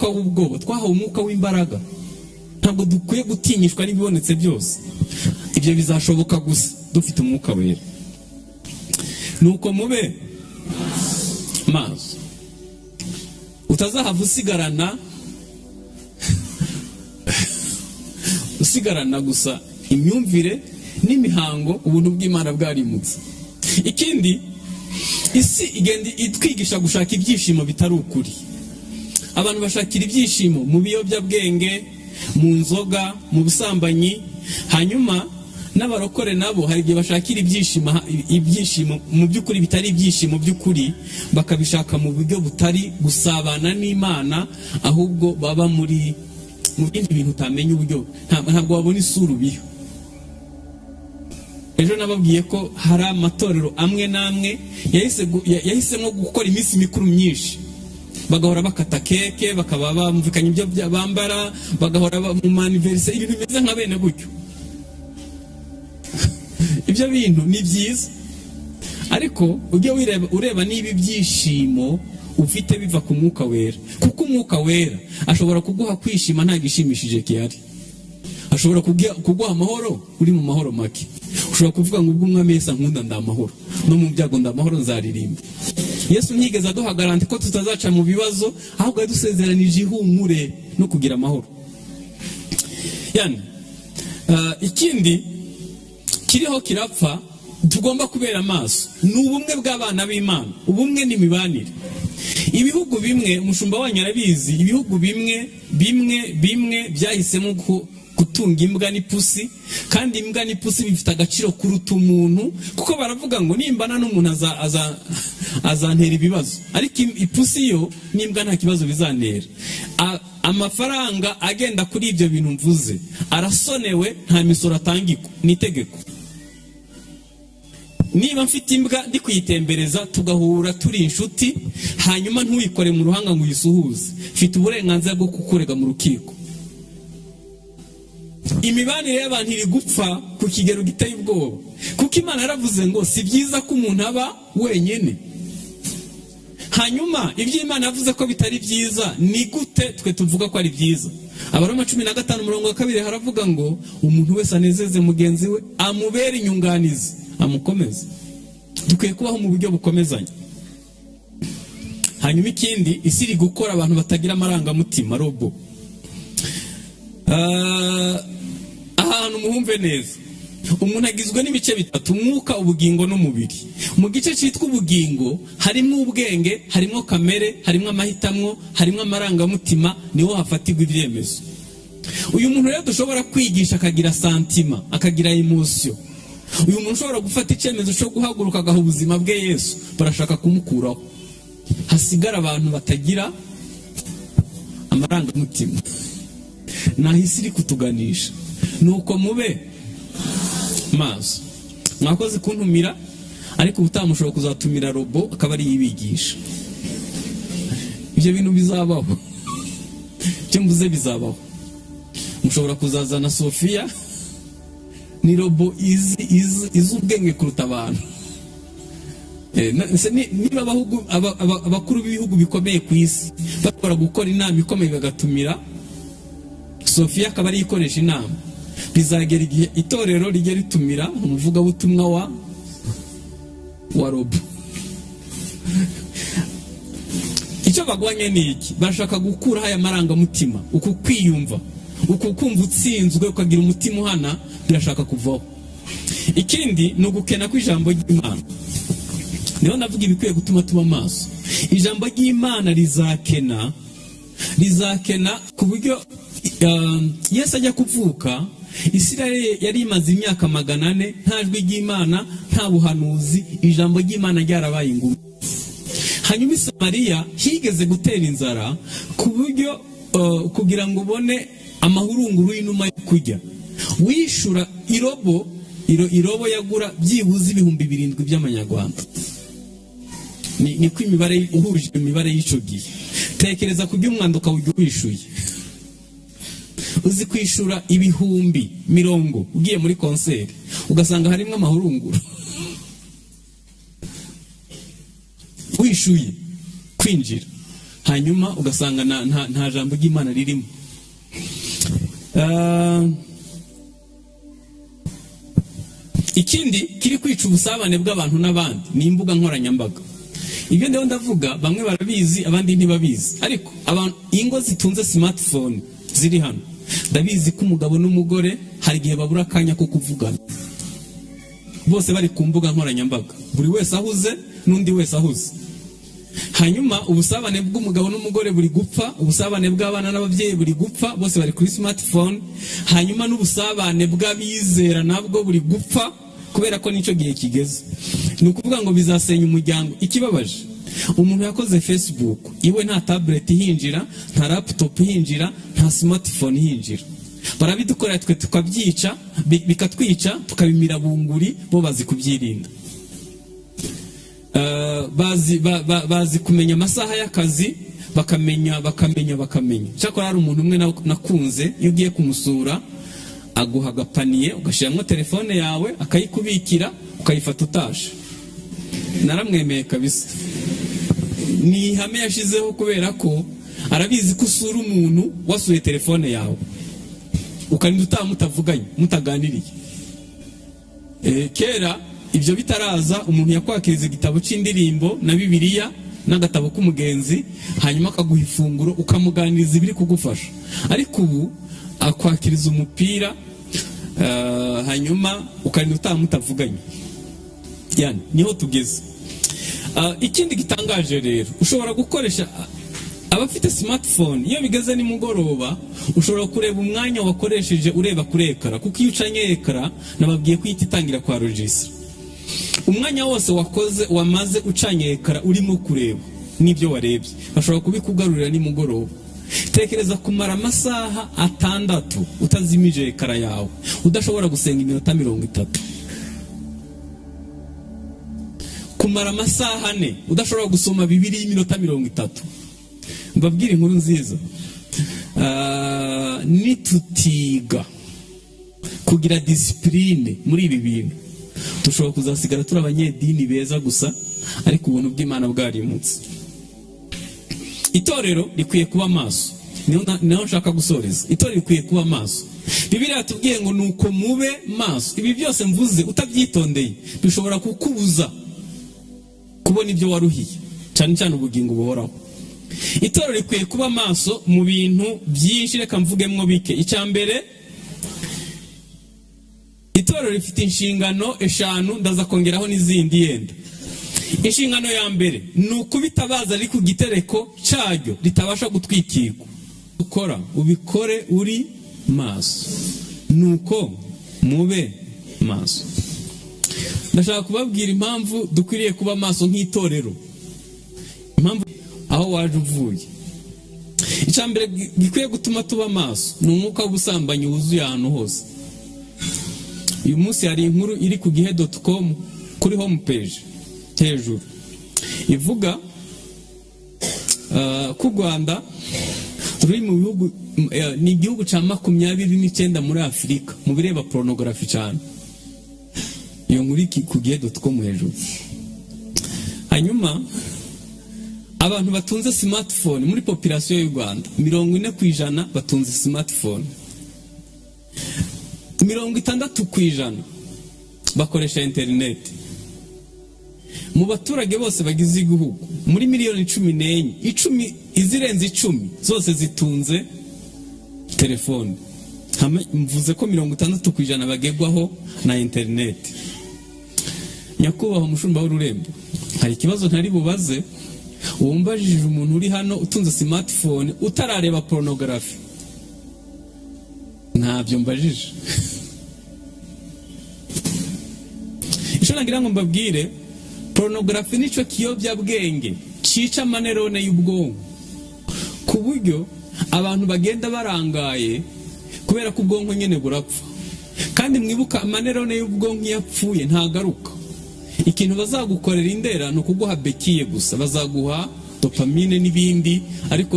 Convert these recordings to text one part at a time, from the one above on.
umwuka w'ubwoba, twahawe umwuka w'imbaraga. Ntabwo dukwiye gutinyishwa n'ibibonetse byose. Ibyo bizashoboka gusa dufite umwuka wera. Nuko mube maso, utazahava usigarana gusa imyumvire n'imihango ubuntu bw'Imana bwarimutse. Ikindi, isi igenda itwigisha gushaka ibyishimo bitari ukuri. Abantu bashakira ibyishimo mu biyobyabwenge, mu nzoga, mu busambanyi. Hanyuma n'abarokore nabo hari igihe bashakira ibyishimo mu by'ukuri bitari ibyishimo by'ukuri, bakabishaka mu buryo butari gusabana n'Imana, ahubwo baba mu bindi bintu utamenya uburyo, ntabwo wabona isura ubiho. Ejo nababwiye ko hari amatorero amwe n'amwe yahisemo gukora iminsi mikuru myinshi, bagahora bakata keke, bakaba bamvikanye ibyo bambara, bagahora mu maniveriseri, ibintu bimeze nka bene gutyo. Ibyo bintu ni byiza, ariko ujye ureba niba ibyishimo ufite biva ku mwuka wera, kuko umwuka wera ashobora kuguha kwishima nta gishimishije gihari. Ashobora kuguha amahoro uri mu mahoro make. Ushobora kuvuga ngo ubwo Umwami Yesu ankunda ndamahoro, no mu byago ndamahoro nzaririmba. Yesu ntiyigeze aduha garanti ko tutazaca mu bibazo, ahubwo yadusezeranije ihumure no kugira amahoro. Yani ikindi kiriho kirapfa tugomba kubera amaso ni ubumwe bw'abana b'Imana, ubumwe n'imibanire. Ibihugu bimwe, umushumba wanyu arabizi, ibihugu bimwe byahisemo gutunga imbwa n'ipusi, kandi imbwa n'ipusi bifite agaciro kuruta umuntu, kuko baravuga ngo nimbana n'umuntu azantera ibibazo, ariko ipusi yo n'imbwa nta kibazo bizantera. Amafaranga agenda kuri ibyo bintu mvuze arasonewe, nta misoro atangirwa, ni itegeko. Niba mfite imbwa ndi kuyitembereza tugahura turi inshuti, hanyuma ntuyikore mu ruhanga ngo uyisuhuze, mfite uburenganzira bwo kukurega mu rukiko. Imibanire y'abantu iri gupfa ku kigero giteye ubwoba, kuko Imana yaravuze ngo si byiza ko umuntu aba wenyine. Hanyuma ibyo Imana yavuze ko bitari byiza, ni gute twe tuvuga ko ari byiza? Abaroma 15:2 haravuga ngo umuntu wese anezeze mugenzi we, amubere inyunganizi, amukomeze. Dukwiye kubaho mu buryo bukomezanya. Hanyuma ikindi, isi iri gukora abantu batagira amarangamutima, robo. Ahantu muhumve neza, umuntu agizwe n'ibice bitatu: umwuka, ubugingo n'umubiri. Mu gice cyitwa ubugingo harimo ubwenge, harimo kamere, harimo amahitamo, harimo amarangamutima, niho hafatirwa ibyemezo. Uyu muntu rero dushobora kwigisha akagira santima, akagira emotion. Uyu muntu ushobora gufata icyemezo cyo guhaguruka agaha ubuzima bwe Yesu, barashaka kumukuraho. Hasigara abantu batagira amarangamutima. Nahise iri kutuganisha. Nuko mube maso. Mwakoze kuntumira, ariko ubutamushobora kuzatumira robo akaba ari yibigisha. Ibyo bintu bizabaho. Cyo mvuze bizabaho. Mushobora kuzazana Sofia, ni robo izi ubwenge kuruta abantu. Niba abakuru b'ibihugu bikomeye ku isi bakora gukora inama ikomeye bagatumira Sofia akaba ari ikoresha inama, bizagera igihe itorero rijya ritumira umuvugabutumwa wa robo. Icyo bagwanye ni iki? Bashaka gukuraho aya marangamutima, uku kwiyumva, uku kumva utsinzwe, ukagira umutima uhana, birashaka kuvaho. Ikindi ni ugukena kw'ijambo ry'Imana. Niho navuga ibikwiye gutuma tuba maso. Ijambo ry'Imana rizakena ku buryo Yesu ajya kuvuka, Isirayeli yari imaze imyaka 400 nta jwi ry'Imana, nta buhanuzi, ijambo ry'Imana ryarabaye ingumi. Hanyuma i Samariya higeze gutera inzara ku buryo kugira ngo ubone amahurunguru y'inuma yo kurya, wishura irobo yagura byibuze 7,000 by'amanyarwanda. Niko imibare uhuje imibare y'icyo gihe. Tekereza kurya umwanda ukawujya wishuye. Uzi kwishura 10,000 ugiye muri konseri ugasanga harimo amahurunguru. Wishuye kwinjira hanyuma ugasanga nta jambo ry'Imana ririmo. Ikindi kiri kwica ubusabane bw'abantu n'abandi ni imbuga nkoranyambaga. Ibyo ndiho ndavuga bamwe barabizi abandi ntibabizi, ariko abantu ingo zitunze smartphone ziri hano, ndabizi ko umugabo n'umugore hari igihe babura akanya ko kuvugana, bose bari ku mbuga nkoranyambaga, buri wese ahuze n'undi wese ahuze. Hanyuma ubusabane bw'umugabo n'umugore buri gupfa, ubusabane bw'abana n'ababyeyi buri gupfa, bose bari kuri smartphone. Hanyuma n'ubusabane bw'abizera nabwo buri gupfa, kubera ko nicyo gihe kigeze. Ni ukuvuga ngo bizasenya umuryango. Ikibabaje, umuntu yakoze Facebook iwe nta tablet hinjira, nta laptop hinjira, nta smartphone hinjira. Barabidukorera twe tukabyica, bikatwica, tukabimira bunguri, bo bazi kubyirinda. Bazi kumenya amasaha y'akazi, bakamenya. Cyakora hari umuntu umwe nakunze, iyo ugiye kumusura aguha agapaniye ugashyiramo telefone yawe akayikubikira ukayifata utashe. Naramwemeye kabisa, ni ihame yashizeho, kubera ko arabizi ko usura umuntu wasuye telefone yawe ukarinda utaha mutavuganye mutaganiriye. Kera ibyo bitaraza, umuntu yakwakiriza igitabo cy'indirimbo na Bibiliya n'agatabo k'umugenzi, hanyuma akaguha ifunguro ukamuganiriza ibiri kugufasha. Ariko ubu akwakiriza umupira, hanyuma ukarinda utaha mutavuganye. Yani niho tugeze. Ikindi gitangaje rero, ushobora gukoresha abafite smartphone, iyo bigeze nimugoroba ushobora kureba umwanya wakoresheje ureba kuri ekara, kuko iyo ucanye ekara nababwiye ko itangira kwa registre. Umwanya wose wamaze ucanye ekara urimo kureba n'ibyo warebye, bashobora kubikugarurira nimugoroba. Tekereza kumara amasaha 6 utazimije ekara yawe, udashobora gusenga iminota 30. Kumara amasaha 4 udashobora gusoma Bibiliya y'iminota 30. Mbabwira inkuru nziza. Nitutiga kugira discipline muri ibi bintu, dushobora kuzasigara turi abanyedini beza gusa, ariko ubuntu bw'Imana bwarimutse. Itorero rikwiye kuba maso. Niho nshaka gusoreza. Itorero rikwiye kuba maso. Bibiliya yatubwiye ngo nuko mube maso. Ibi byose mvuze utabyitondeye bishobora kukubuza kubona ibyo waruhiye, cyane cyane ubugingo buhoraho. Itorero rikwiye kuba maso mu bintu byinshi, reka mvugemwo bike. Icyambere, itorero rifite inshingano 5, ndaza kongeraho n'izindi yenda. Inshingano ya mbere ni ukubitabaza ari ku gitereko cyaryo ritabasha gutwikirwa. Ukora ubikore uri maso, nuko mube maso. Ndashaka kubabwira impamvu dukwiriye kuba maso nk'itorero, impamvu aho waje uvuye. Icyambere gikwiye gutuma tuba maso ni umwuka w'ubusambanyi wuzuye ahantu hose. Uyu munsi hari inkuru iri ku gihe.com kuri home page hejuru ivuga ku Rwanda ruri mu bihugu, ni igihugu cya 29 muri Afurika mu bireba pornography cyane. Iyo nkuru ku gihe.com hejuru. Hanyuma abantu batunze smartphone muri population y'u Rwanda 40% batunze smartphone, 60% bakoresha internet. Mu baturage bose bagize igihugu muri miliyoni 14, izirenze 10 zose zitunze telefone. Mvuze ko 60% bagegwaho na internet. Nyakubahwa umushumba w'Ururembo, hari ikibazo ntari bubaze. Umbajije umuntu uri hano utunze smartphone utarareba pornography, ntabyo mbajije. Icyo nagira ngo mbabwire, pornography nicyo kiyobyabwenge cyica amanerone y'ubwonko, ku buryo abantu bagenda barangaye kubera ko ubwonko nyine burapfa. Kandi mwibuka amanerone y'ubwonko yapfuye ntagaruka. Ikintu bazagukorera indera no kuguha bekiye gusa, bazaguha dopamine n'ibindi, ariko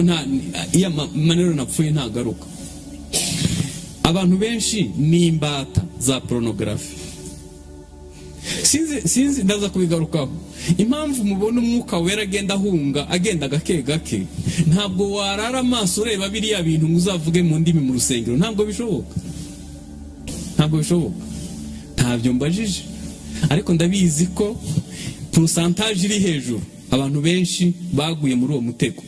iya amanerone apfuye ntagaruka. Abantu benshi ni imbata za pornography. sinzi ndaza kubigarukaho. Impamvu mubona umwuka wera agenda ahunga, agenda gake gake, ntabwo warara amaso ureba biriya bintu muzavuge mu ndimi mu rusengero. Ntabwo bishoboka, ntabyo mbajije, ariko ndabizi ko pourcentage iri hejuru, abantu benshi baguye muri uwo mutego,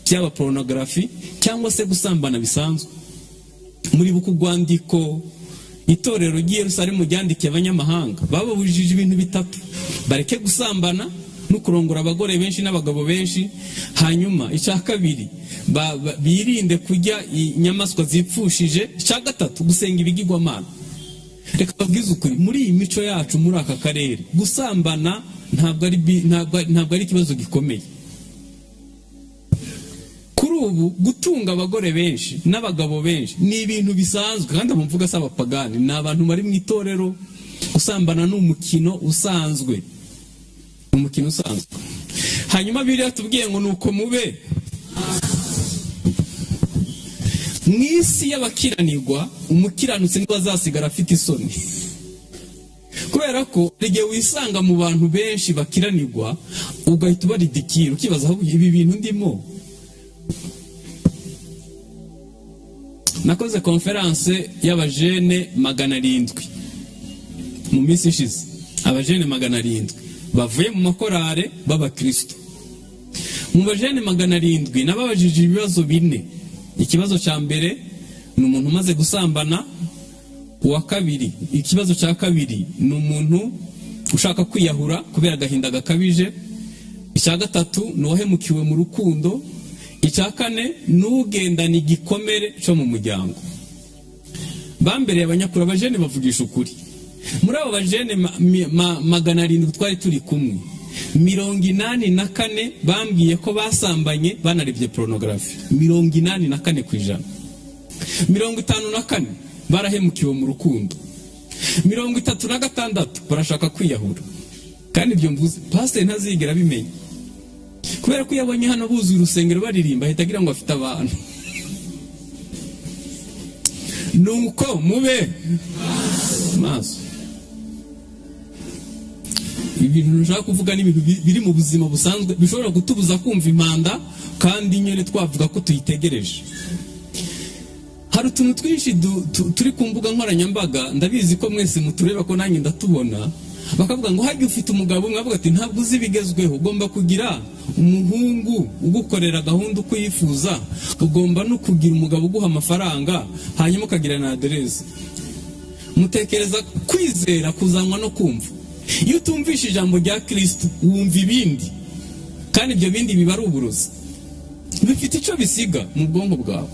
byaba pornography cyangwa se gusambana bisanzwe. Muri buku rwandiko itorero ry'i Yerusalemu ryandikiye abanyamahanga, bababujije ibintu bitatu: bareke gusambana no kurongora abagore benshi n'abagabo benshi. Hanyuma icya kabiri, birinde kurya inyamaswa zipfushije. Icya gatatu, gusenga ibigirwamana. Reka babwize ukuri, muri iyi mico yacu muri aka karere, gusambana ntabwo ari ikibazo gikomeye. Kuri ubu gutunga abagore benshi n'abagabo benshi ni ibintu bisanzwe, kandi mvuga si abapagani, ni abantu bari mu itorero. Gusambana ni umukino usanzwe, Hanyuma Bibiliya tubwiye ngo nuko mube mu isi y'abakiranirwa, umukiranutsi niwe azasigara afite isoni. Kubera ko igihe wisanga mu bantu benshi bakiranirwa, ugahita ubaridikira, ukibaza aho ibi bintu ndimo. Nakoze konferanse y'abajene 700 mu minsi ishize. Abajene 700 bavuye mu makorale b'abakristo. Mu bajene 700 nababajije ibibazo 4. Ikibazo cya mbere ni umuntu umaze gusambana. Uwa kabiri, ikibazo cya kabiri ni umuntu ushaka kwiyahura kubera agahinda gakabije. Icya gatatu ni uwahemukiwe mu rukundo. Icya kane ni ugendana igikomere cyo mu muryango. Bambereye abanyakuri, abajene bavugisha ukuri. Muri abo bajene 700 twari turi kumwe, 84 bambwiye ko basambanye banarebye pornography. 84%. 54 barahemukiwe mu rukundo. 36 barashaka kwiyahura. Kandi ibyo mvuze pastor ntazigera bimenya, kubera ko yabonye hano buzuye urusengero baririmba, ahita agira ngo afite abantu. Nuko mube maso. Ibintu nshaka kuvuga ni ibintu biri mu buzima busanzwe, bishobora gutubuza kumva impanda, kandi nyine twavuga ko tuyitegereje. Hari utuntu twinshi turi ku mbuga nkoranyambaga, ndabizi ko mwese mutureba, ko nanjye ndatubona. Bakavuga ngo hajye ufite umugabo umwe, avuga ati ntabwo uzi bigezweho, ugomba kugira umuhungu ugukorera gahunda uko yifuza, ugomba no kugira umugabo uguha amafaranga, hanyuma ukagira na aderesi. Mutekereza kwizera kuzanwa no kumva. Iyo utumvisha ijambo rya Kristo wumva ibindi, kandi ibyo bindi biba ari uburozi, bifite icyo bisiga mu bwonko bwawe.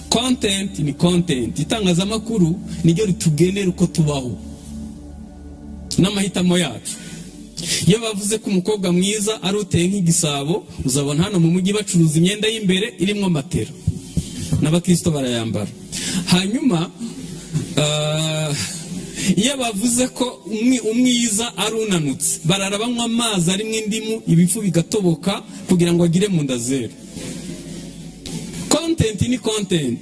Content ni content. Itangazamakuru niryo ritugenera uko tubaho n'amahitamo yacu. Iyo bavuze ko umukobwa mwiza ari uteye nk'igisabo, uzabona hano mu mujyi bacuruza imyenda y'imbere irimo matera, n'abakristo barayambara. Hanyuma iyo bavuze ko umwiza ari unanutse, barara banywa amazi arimo indimu, ibifu bigatoboka kugira ngo agire mu nda zera. Content ni content.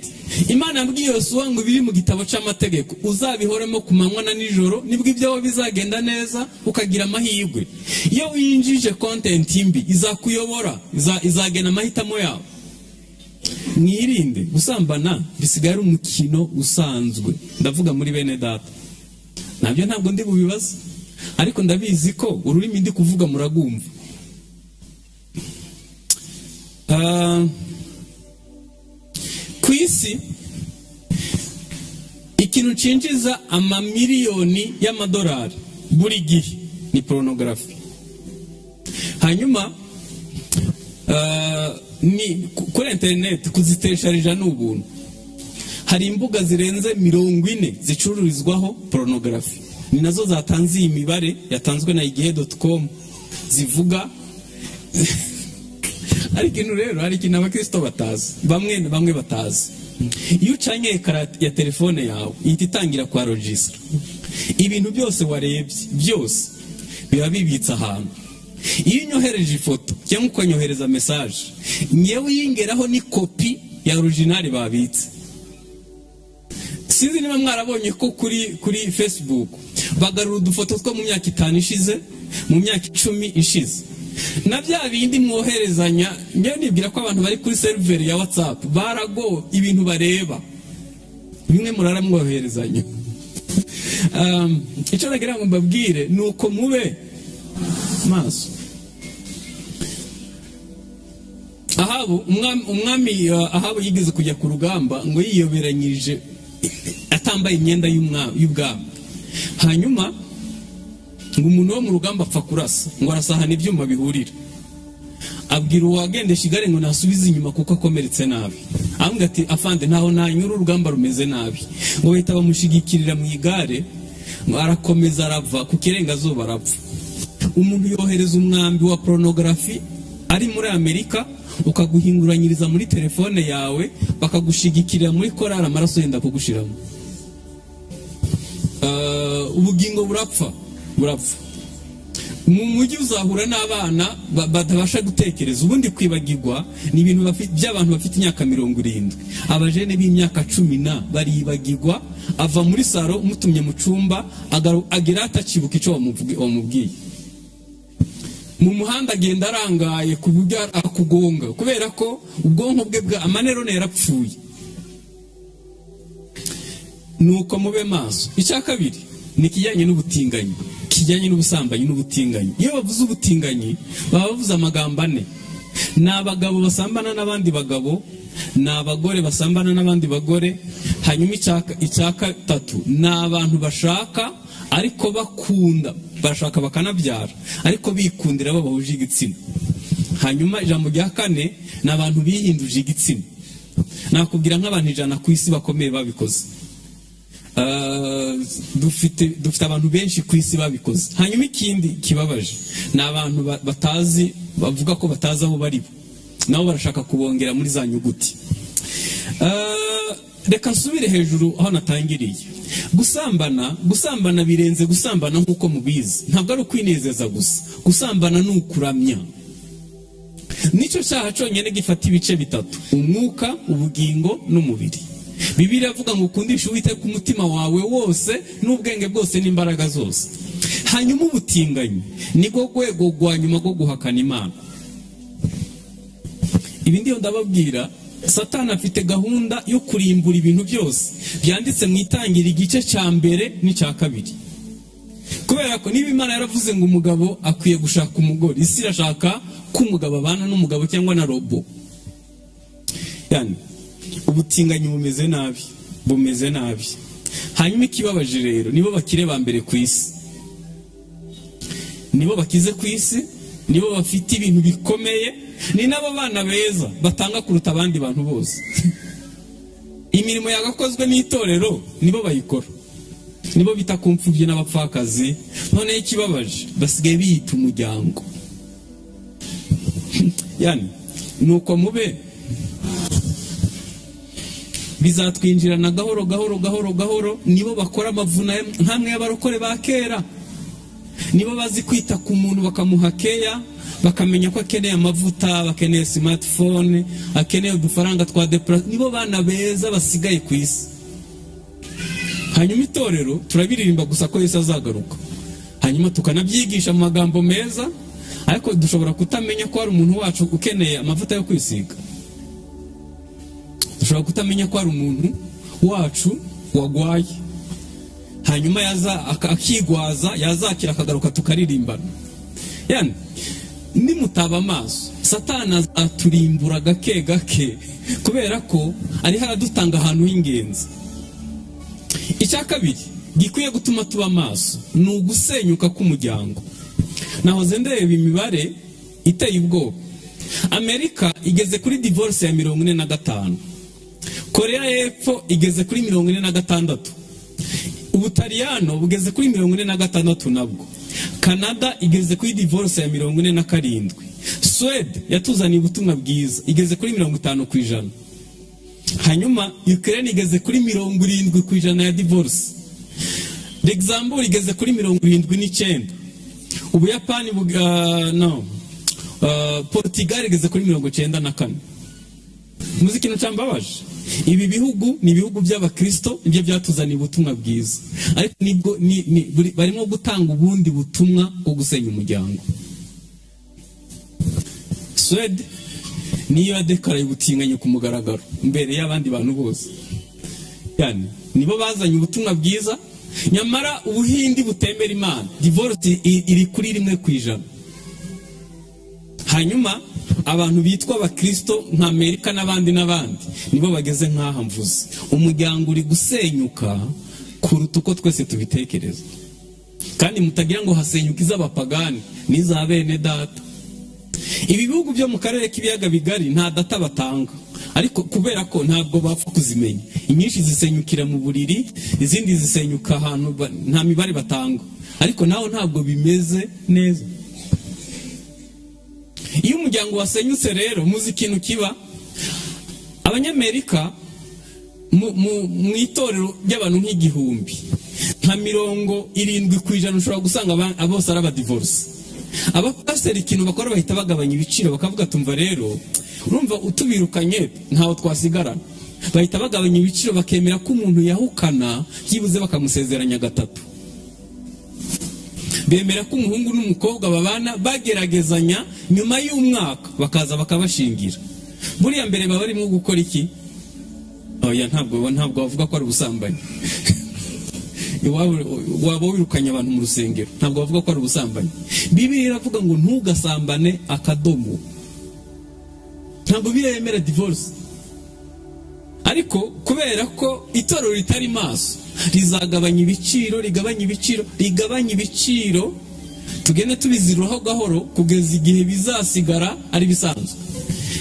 Imana yabwiye Yosuwa ngo biri mu gitabo cy'amategeko uzabihoremo ku manywa na nijoro, nibwo ibyawe bizagenda neza, ukagira amahirwe. Iyo winjije content mbi, izakuyobora, izagena amahitamo yawe. Mwirinde gusambana, bisigaye ari umukino usanzwe. Ndavuga muri bene data, nabyo ntabwo ndi bubibaza, ariko ndabizi ko ururimi ndi kuvuga muragumva. Ku isi ikintu cinjiza amamiliyoni y'amadolari buri gihe ni pornography. Hanyuma ni kuri internet kuzitesharija n'ubuntu. Hari imbuga zirenze 40 zicururizwaho pornography. Ni nazo zatanze iyi mibare yatanzwe na igihe.com zivuga. Ariko ino rero hari ikintu abakristo batazi, bamwe batazi. Iyo ucanye ekara ya telefone yawe ihita itangira kwa registre. Ibintu byose warebye byose biba bibitse ahantu. Iyo unyohereje ifoto cyangwa ukanyohereza message, nyewe yingeraho ni kopi ya original babitse. Sinzi niba mwarabonye ko kuri Facebook bagarura udufoto two mu myaka 5 ishize, mu myaka 10 ishize, na bya bindi mwoherezanya. Njye nibwira ko abantu bari kuri server ya WhatsApp barago ibintu bareba bimwe murara mwoherezanya. Icyo nagira ngo mbabwire nuko mube maso. Umwami Ahabu yigeze kujya ku rugamba ngo yiyoberanyije atambaye imyenda y'ubwami. Hanyuma ngo umuntu wo mu rugamba apfa kurasa, ngo arasahana ibyuma bihurira. Abwira uwagendesha igare ngo nasubize inyuma kuko akomeretse nabi. Ambwira ati afande ntaho nanyura, urugamba rumeze nabi. Ngo bahita bamushigikirira mu igare, ngo arakomeza arava ku kirengazuba arapfa. Umuntu yohereza umwambi wa pornography ari muri Amerika, ukaguhinguranyiriza muri telefone yawe, bakagushigikirira muri korari, amaraso yenda kugushiramo. Ubugingo burapfa. Mu mujyi uzahura n'abana batabasha gutekereza. Ubundi kwibagirwa ni ibintu by'abantu bafite imyaka 70. Abajene b'imyaka 10 baribagirwa, ava muri saro umutumye mu cumba agira atakibuka ico wamubwiye. Mu muhanda agenda arangaye ku buryo akugonga kubera ko ubwonko bwe bwa amanerone yarapfuye. Nuko mube maso. Icya kabiri ni kijyanye n'ubutinganyi, kijyanye n'ubusambanyi n'ubutinganyi. Iyo bavuze ubutinganyi baba bavuze amagambo ane: ni abagabo basambana n'abandi bagabo, ni abagore basambana n'abandi bagore, hanyuma icya gatatu ni abantu bashaka ariko bakunda, bashaka bakanabyara ariko bikundira babahuje igitsina. Hanyuma ijambo rya kane ni abantu bihinduje igitsina. Nakubwira nk'abantu 100 ku isi bakomeye babikoze. Dufite abantu benshi ku isi babikoze. Hanyuma ikindi kibabaje ni abantu batazi, bavuga ko batazi aho bari, nabo barashaka kubongera muri za nyuguti. Reka nsubire hejuru aho natangiriye. Gusambana birenze gusambana nk'uko mubizi. Ntabwo ari ukwinezeza gusa. Gusambana ni ukuramya. Nicyo cyaha cyonyine gifata ibice bitatu: umwuka, ubugingo n'umubiri. Bibiliya avuga ngo ukundishe Uwiteka umutima wawe wose n'ubwenge bwose n'imbaraga zose. Hanyuma ubutinganyi nibwo rwego rwa nyuma rwo guhakana Imana. Ibi ndiyo ndababwira, Satani afite gahunda yo kurimbura ibintu byose byanditse mu Itangira igice cya mbere n'icya kabiri. Kubera ko niba Imana yaravuze ngo umugabo akwiye gushaka umugore, isi irashaka ko umugabo abana n'umugabo cyangwa na robo. Yani ubutinganyi bumeze nabi. Hanyuma ikibabaje rero, nibo bakire ba mbere ku isi, nibo bakize ku isi, nibo bafite ibintu bikomeye, ni nabo bana beza batanga kuruta abandi bantu bose. Imirimo yagakozwe n'itorero nibo bayikora, nibo bita ku mfubyi n'abapfakazi. None ikibabaje basigaye biyita umuryango. Yani nuko mube bizatwinjirana gahoro. Nibo bakora amavuna nkamwe y'abarokore ba kera. Nibo bazi kwita ku muntu bakamuha keya, bakamenya ko akeneye amavuta, bakeneye smartphone, akeneye udufaranga twa deplacement. Nibo bana beza basigaye ku isi. Hanyuma itorero turabiririmba gusa ko Yesu azagaruka, hanyuma tukanabyigisha mu magambo meza, ariko dushobora kutamenya ko hari umuntu wacu ukeneye amavuta yo kwisiga. Dushobora kutamenya ko hari umuntu wacu wagwaye, hanyuma akigwaza, yazakira akagaruka tukaririmbana. Yani nimutaba amaso, Satani azaturimbura gake kubera ko ari haradutanga ahantu h'ingenzi. Icya kabiri gikwiye gutuma tuba amaso ni ugusenyuka k'umuryango. Nahoze ndeba imibare iteye ubwoba. Amerika igeze kuri divorce ya 45. Korea y'Epfo igeze kuri 46. Ubutaliyano bugeze kuri 46 nabwo. Canada igeze kuri divorce ya 47. Sweden yatuzaniye ubutumwa bwiza, igeze kuri 50%. Hanyuma Ukraine igeze kuri 70% ya divorce. Luxembourg igeze kuri 79. Ubuyapani Portugal igeze kuri 94. Muziki no cambabaje. ibi bihugu ni ibihugu by'abakristo, ibyo byatuzaniye ubutumwa bwiza, ariko nibwo barimo gutanga ubundi butumwa bwo gusenya umuryango. Swede niyo yadekaraye ubutinganyi ku mugaragaro mbere y'abandi bantu bose, yani nibo bazanye ubutumwa bwiza, nyamara Ubuhindi butemera Imana, divorce iri kuri 1%. hanyuma abantu bitwa abakristo nka Amerika n'abandi nibo bageze nk'aha mvuze. Umuryango uri gusenyuka kuruta uko twese tubitekereza, kandi mutagira ngo hasenyuka iz'abapagani n'iza bene data. Ibi bihugu byo mu karere k'ibiyaga bigari nta data batanga, ariko kubera ko ntabwo bapfa kuzimenya, inyinshi zisenyukira mu buriri, izindi zisenyuka ahantu nta mibare batanga, ariko naho ntabwo bimeze neza. Iyo umuryango wasenyutse rero, muzi ikintu kiba, Abanyamerika mu itorero ry'abantu nk'igihumbi, nka 70% ushobora gusanga bose ari abadivorce. Abapasiteri ikintu bakora bahita bagabanya ibiciro, bakavuga tumva rero urumva utubirukanye ntaho twasigarana, bahita bagabanya ibiciro, bakemera ko umuntu yahukana byibuze bakamusezeranya 3. Bemera ko umuhungu n'umukobwa babana bageragezanya, nyuma y'umwaka bakaza bakabashingira. Buriya mbere baba barimo gukora iki? Oya, ntabwo bavuga ko ari ubusambanyi. Waba wirukanye abantu mu rusengero, ntabwo bavuga ko ari ubusambanyi. Bibiliya iravuga ngo ntugasambane akadomo. Ntabwo biremera divorce. Ariko kubera ko itorero ritari maso, rizagabanya ibiciro, tugende tubiziraho gahoro kugeza igihe bizasigara ari bisanzwe.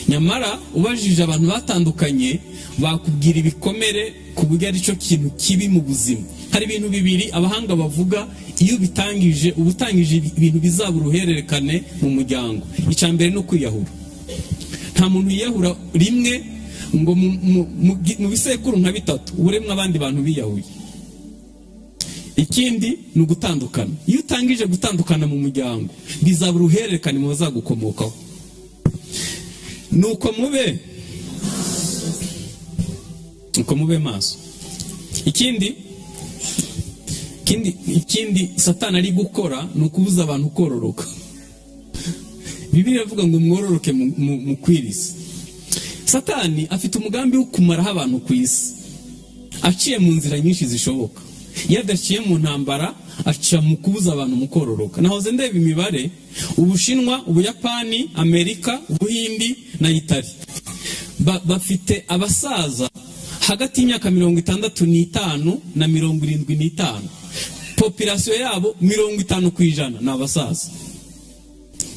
Nyamara ubajije abantu batandukanye, bakubwira ibikomere ku buryo ari cyo kintu kibi mu buzima. Hari ibintu bibiri abahanga bavuga, iyo bitangije ubutangije ibintu bizaba uruhererekane mu muryango. Icambere no kwiyahura. Nta muntu yiyahura rimwe ngo mu bisekuru nka 3 uremwe abandi bantu biyahuye. Ikindi ni ugutandukana. Iyo utangije gutandukana mu muryango, bizaba uruhererekane mu bazagukomokaho. Nuko mube maso. Ikindi Satani ari gukora ni ukubuza abantu kororoka. Bibiliya ivuga ngo mwororoke mu kwirisi. Satani afite umugambi wo kumaraho abantu ku isi, aciye mu nzira nyinshi zishoboka. Iyo adaciye mu ntambara, aca mu kubuza abantu mu kororoka. Nahoze ndeba imibare, Ubushinwa, Ubuyapani, Amerika, Ubuhindi na Itali bafite abasaza hagati y'imyaka 65 na 75. Population yabo 50% ni abasaza.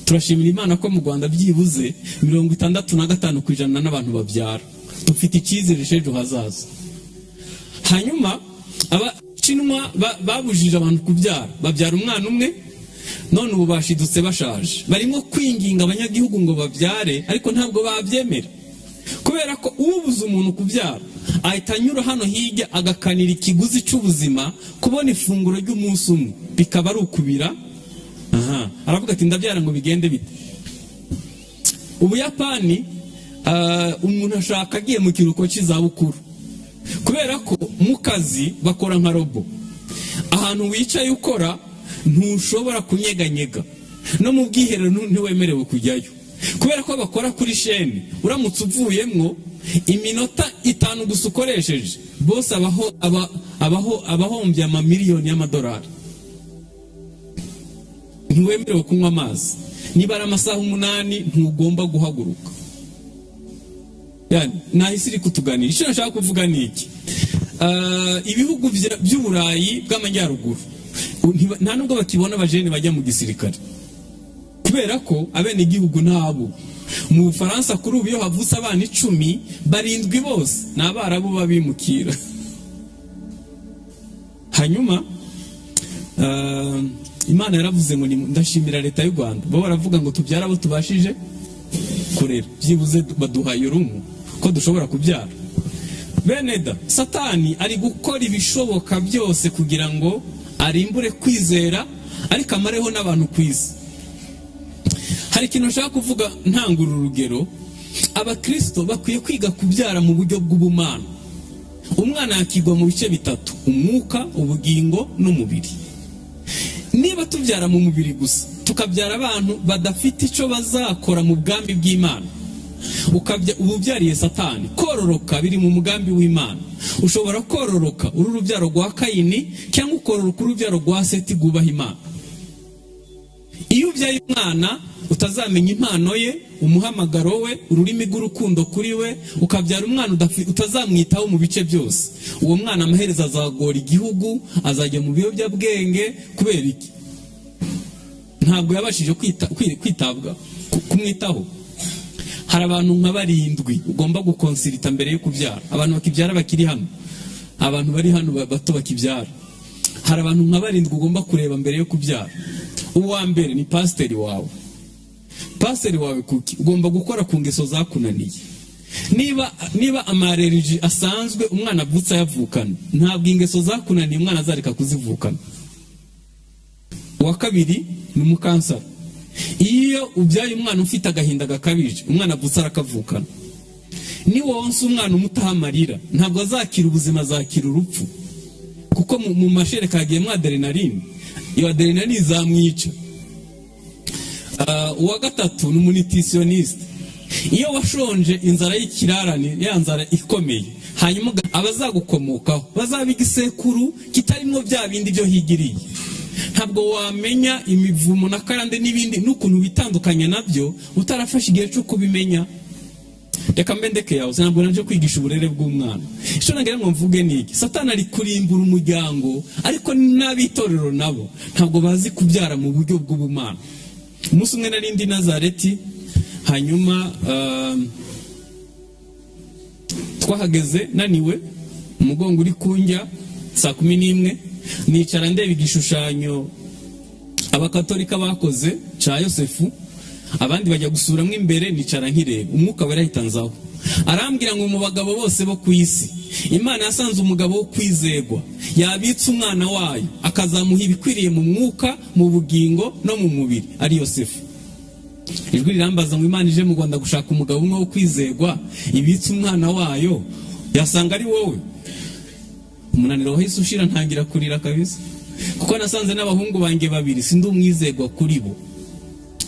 Turashimira Imana ko mu Rwanda byibuze 65% n'abantu babyara. Dufite icyizere cy'ejo hazaza. Hanyuma Abashinwa babujije abantu kubyara, babyara umwana umwe, none ubu bashidutse bashaje. Barimo kwinginga abanyagihugu ngo babyare, ariko ntabwo babyemera. Kubera ko ubuze umuntu kubyara, ahita anyura hano hirya agakanira ikiguzi cy'ubuzima, kubona ifunguro ry'umunsi umwe bikaba ari ukubira. Aravuga ati ndabyara ngo bigende bite. Ubuyapani umuntu ashaka agiye mu kiruhuko cy'izabukuru, kubera ko mu kazi bakora nka robo. Ahantu wicaye ukora ntushobora kunyeganyega, no mu bwiherero ntiwemerewe kujyayo, kubera ko bakora kuri sheni. Uramutse uvuyemwo iminota 5 gusa ukoresheje, bose abahombye amamiliyoni y'amadolari. Ntiwemerewe kunywa amazi, niba ari amasaha 8 ntugomba guhaguruka. Yani nahise iri kutuganira. Icyo nashaka kuvuga ni iki? Ibihugu by'Uburayi bw'amajyaruguru nta nubwo bakibona abajene bajya mu gisirikare, kubera ko abene igihugu ntabo. Mu Bufaransa kuri ubu iyo havutse abana 10, 7 bose ni Abarabu babimukira. Hanyuma Imana yaravuze ngo ndashimira leta y'u Rwanda, bo baravuga ngo tubyara abo tubashije kurera, byibuze baduhaye urumu ko dushobora kubyara. Beneda, Satani ari gukora ibishoboka byose kugira ngo arimbure kwizera, ariko amareho n'abantu ku isi. Hari ikintu nshaka kuvuga ntangura urugero. abakristo bakwiye kwiga kubyara mu buryo bw'ubumana. Umwana yakigwa mu bice bitatu: umwuka, ubugingo n'umubiri. Niba tubyara mu mubiri gusa, tukabyara abantu badafite icyo bazakora mu bwambi bw'Imana, ububyariye Satani. Kororoka biri mu mugambi w'Imana. Ushobora kororoka uri urubyaro rwa Kayini, cyangwa ukororoka urubyaro rwa Seti rwubaha Imana. Iyo ubyaye umwana utazamenya impano ye, umuhamagaro we, ururimi rw'urukundo kuri we, ukabyara umwana utazamwitaho mu bice byose, uwo mwana amaherezo azagora igihugu, azajya mu biyobyabwenge. Kubera iki? Ntabwo yabashije kwitabwa, kumwitaho. Hari abantu nka 7 ugomba gukonsirita mbere yo kubyara. Abantu bakibyara bakiri hano, abantu bari hano bato bakibyara, hari abantu nka 7 ugomba kureba mbere yo kubyara. Uwa mbere ni pasiteri wawe. Pasiteri wawe kuki ugomba gukora ku ngeso zakunaniye. Niba amareriji asanzwe umwana avutse yavukana, ntabwo ingeso zakunaniye umwana azareka kuzivukana. Uwa kabiri ni umukansara. Iyo ubyaye umwana ufite agahinda gakabije, umwana avutse arakavukana. Ni wonse umwana umutaha amarira, ntabwo azakira ubuzima, azakira urupfu. Kuko mu mashereka hagiyemo adrenaline, iyo adrenaline izamwica. Uwa gatatu ni umunitisioniste. Iyo washonje inzara y'ikirarane, ya nzara ikomeye, hanyuma abazagukomokaho bazabiga isekuru kitarimo bya bindi byo higiriye, ntabwo wamenya imivumo na karande n'ibindi n'ukuntu bitandukanye nabyo utarafashe igihe cyo kubimenya. Reka mbendeke yawe, ntabwo naje kwigisha uburere bw'umwana. Icyo nagira ngo mvuge ni iki: Satani ari kurimbura umuryango, ariko n'abitorero nabo ntabwo bazi kubyara mu buryo bw'ubumana. Umunsi umwe nari ndi Nazareti, hanyuma twahageze naniwe, umugongo uri kunjya, saa 11 nicara ndeba igishushanyo abakatolika bakoze cya Yosefu, abandi bajya gusuramo imbere, nicara nkireba. Umwuka wera ahitanzaho, arambwira ngo mu bagabo bose bo ku isi, Imana yasanze umugabo wo kwizegwa, yabitse umwana wayo akazamuha ibikwiriye mu mwuka, mu bugingo no mu mubiri, ari Yosefu. Ijwi rirambaza ngo Imana ije mu Rwanda gushaka umugabo umwe wo kwizegwa, ibitse umwana wayo, yasanga ari wowe. Umunaniro wahise ushira, ntangira kurira kabisa, kuko nasanze n'abahungu banjye 2 sindi umwizegwa kuri bo,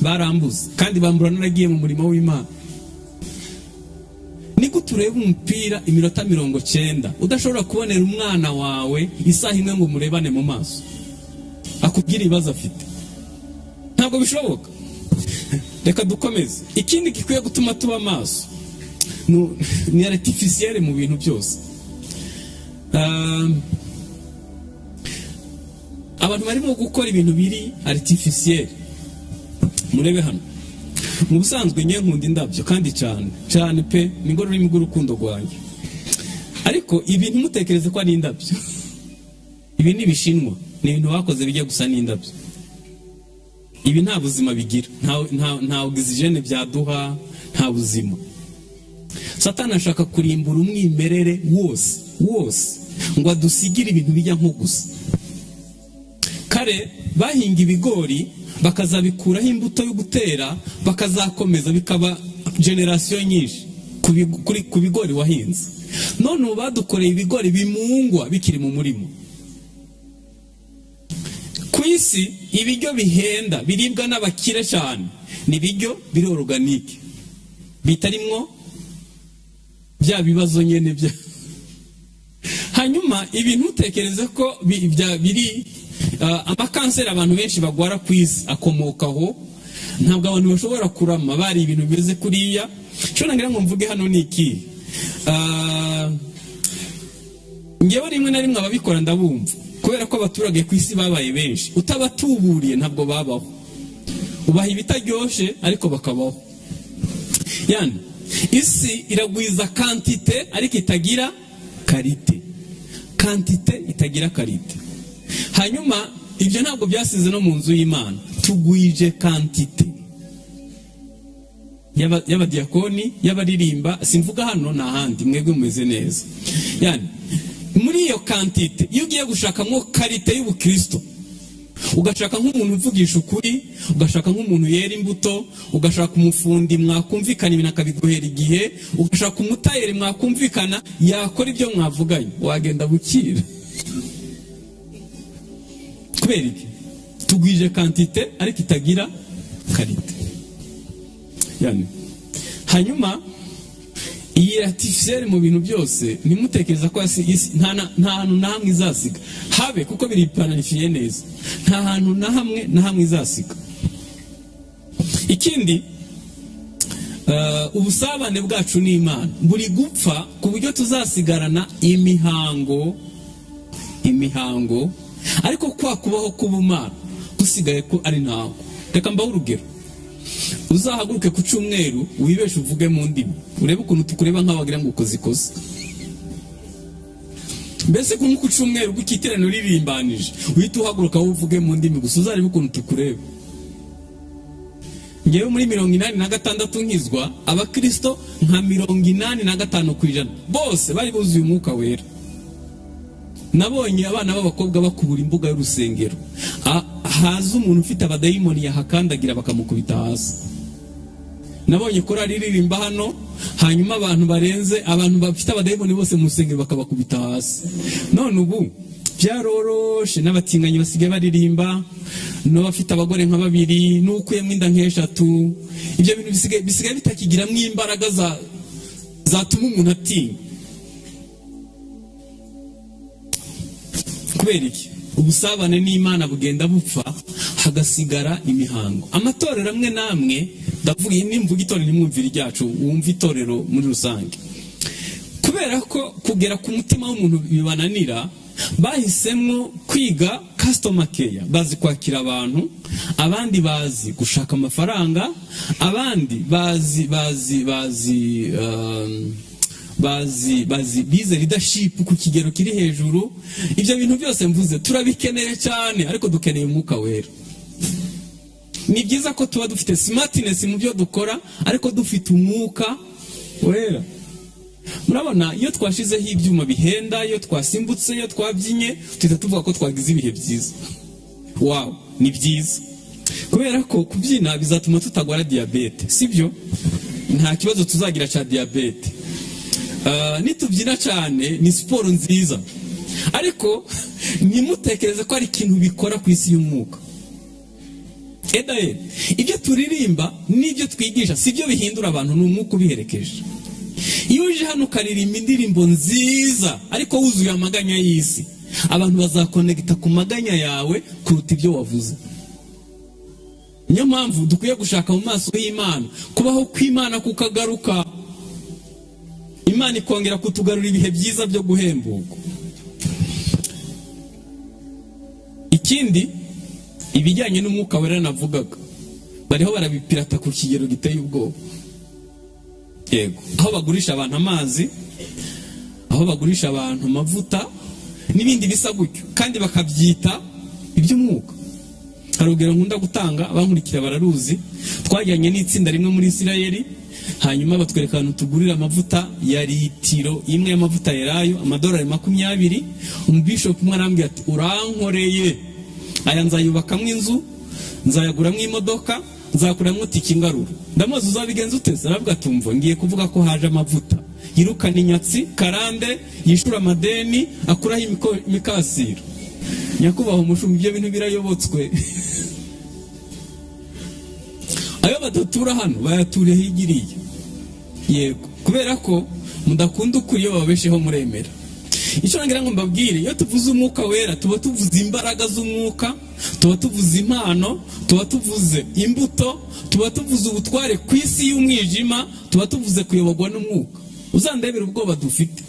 barambuze kandi bambura naragiye mu murimo w'Imana. Niko tureba umupira iminota 90 udashobora kubonera umwana wawe isaha imwe ngo murebane mu maso, akubwira ibibazo afite, ntabwo bishoboka. Reka dukomeze. Ikindi gikwiye gutuma tuba maso ni artificiel mu bintu byose. Abantu barimo gukora ibintu biri artificiel. Murebe hano, mu busanzwe nye nkunda indabyo kandi cyane pe, ni ngo rurimi rw'urukundo rwanjye. Ariko ibintu mutekereze ko ari indabyo. Ibi ni Bishinwa, ni ibintu bakoze bijya gusa n'indabyo. Ibi nta buzima bigira, nta oxygene byaduha, nta buzima. Satani ashaka kurimbura umwimerere wose ngo adusigire ibintu bijya nko gusa. Kare bahinga ibigori bakazabikuraho imbuto yo gutera, bakazakomeza bikaba generation nyinshi ku bigori wahinze. None ubu badukoreye ibigori bimungwa bikiri mu murimo. Ku isi ibiryo bihenda biribwa n'abakire cyane ni ibiryo biri organique, bitarimwo bya bibazo nyene bya. Hanyuma ibintu utekereza ko biri amakanseri abantu benshi bagwara ku isi akomokaho, ntabwo abantu bashobora kurama bari ibintu bimeze kuriya. Cyo nangira ngo mvuge hano ni iki, ngewe rimwe na rimwe ababikora ndabumva, kubera ko abaturage ku isi babaye benshi, utabatuburiye ntabwo babaho. Ubaha ibitaryoshye ariko bakabaho. Yani isi iragwiza quantité ariko itagira qualité, quantité itagira qualité. Hanyuma ibyo ntabwo byasize no mu nzu y'Imana, tugwije quantité y'abadiakoni, y'abaririmba, simvuga hano na handi, mwebwe mumeze neza. Yani muri iyo quantité iyo ugiye gushakamo qualité y'ubukristo, ugashaka nk'umuntu uvugisha ukuri, ugashaka nk'umuntu yera imbuto, ugashaka umufundi mwakumvikana ibintu akabiguhera igihe, ugashaka umutayeri mwakumvikana yakora ibyo mwavuganye, wagenda bukira. Kubera iki? Tugwije kantite ariko itagira karite. Yani hanyuma iyi artificielle mu bintu byose nimutekereza ko nta hantu na hamwe izasiga, habe kuko biri planifiye neza, nta hantu na hamwe izasiga. Ikindi, ubusabane bwacu n'Imana buri gupfa ku buryo tuzasigarana imihango, ariko kwa kubaho k'ubumana gusigaye ko ari ntaho. Reka mbaho urugero. Uzahaguruke ku cyumweru wibeshe uvuge mu ndimi, urebe ukuntu tukureba nk'abagira ngo ukoze ikosa. Mbese ku cyumweru gukitirano ririmbanije uhita uhaguruka uvuge mu ndimi gusa, uzarebe ukuntu tukureba. Ngewe muri 86 nkizwa, abakristo nka 85% bose bari buzuye umwuka wera. Nabonye abana b'abakobwa bakubura imbuga y'urusengero, haza umuntu ufite abadayimoni yahakandagira bakamukubita hasi. Nabonye korali ririmba hano, hanyuma abantu bafite abadayimoni bose mu rusengero bakabakubita hasi. None ubu byaroroshe, n'abatinganyi basigaye baririmba, n'abafite abagore nka 2, n'ukuyemo inda nk'eshatu. Ibyo bintu bisigaye bitakigiramo imbaraga zatuma umuntu atinya. Kubera iki? Ubusabane n'Imana bugenda bupfa, hagasigara imihango. Amatorero amwe namwe, ndavuga nimvuga itorero nimwumvira ryacu, wumva itorero muri rusange. Kubera ko kugera ku mutima w'umuntu bibananira, bahisemo kwiga customer care, bazi kwakira abantu, abandi bazi gushaka amafaranga, abandi bize leadership ku kigero kiri hejuru. Ibyo bintu byose mvuze turabikeneye cyane, ariko dukeneye umwuka wera. Ni byiza ko tuba dufite smartness mu byo dukora, ariko dufite umwuka wera. Murabona, iyo twashizeho ibyuma bihenda, iyo twasimbutse, iyo twabyinye, tuhita tuvuga ko twagize ibihe byiza. Wow, ni byiza. Kubera ko kubyina bizatuma tutagwara diabete, sibyo? Nta kibazo tuzagira cya diabete. Nitubyina cyane ni siporo nziza, ariko nimutekereze ko ari ikintu bikora ku isi y'umwuka. Ibyo turirimba n'ibyo twigisha sibyo bihindura abantu, ni umwuka ubiherekeje. Iyo uje hano ukaririmba indirimbo nziza ariko wuzuye amaganya y'isi, abantu bazakonegita ku maganya yawe kuruta ibyo wavuze. Niyo mpamvu dukwiye gushaka mu maso y'Imana, kubaho kw'Imana kukagaruka, Imana ikongera kutugarura ibihe byiza byo guhembuka. Ikindi, ibijyanye n'umwuka wera navugaga, bariho barabipirata ku kigero giteye ubwoba. Yego, aho bagurisha abantu amazi, aho bagurisha abantu amavuta n'ibindi bisa gutyo, kandi bakabyita iby'umwuka. Hari urugero nkunda gutanga, abankurikira bararuzi. Twajyanye n'itsinda rimwe muri Isirayeli, hanyuma batwereka ahantu tugurira amavuta ya litiro imwe y'amavuta yerayo $20. Umubishop umwe arambwira ati, urankoreye, aya nzayubakamo inzu, nzayaguramo imodoka, nzakuramo tiki ngarura. Ndamubaza uzabigenza ute? Aravuga ati, umva, ngiye kuvuga ko haje amavuta yirukana inyatsi, karande, yishura amadeni, akuraho imikasiro. Nyakubahwa umushumba, ibyo bintu birayobotswe. Ayo badatura hano bayature higiriye. Yego, kubera ko mudakunda ukuri iyo babesheho muremera. Icyo ngira ngo mbabwire, iyo tuvuze umwuka wera tuba tuvuze imbaraga z'umwuka, tuba tuvuze impano, tuba tuvuze imbuto, tuba tuvuze ubutware ku isi y'umwijima, tuba tuvuze kuyoborwa n'umwuka. Uzandebera ubwoba dufite.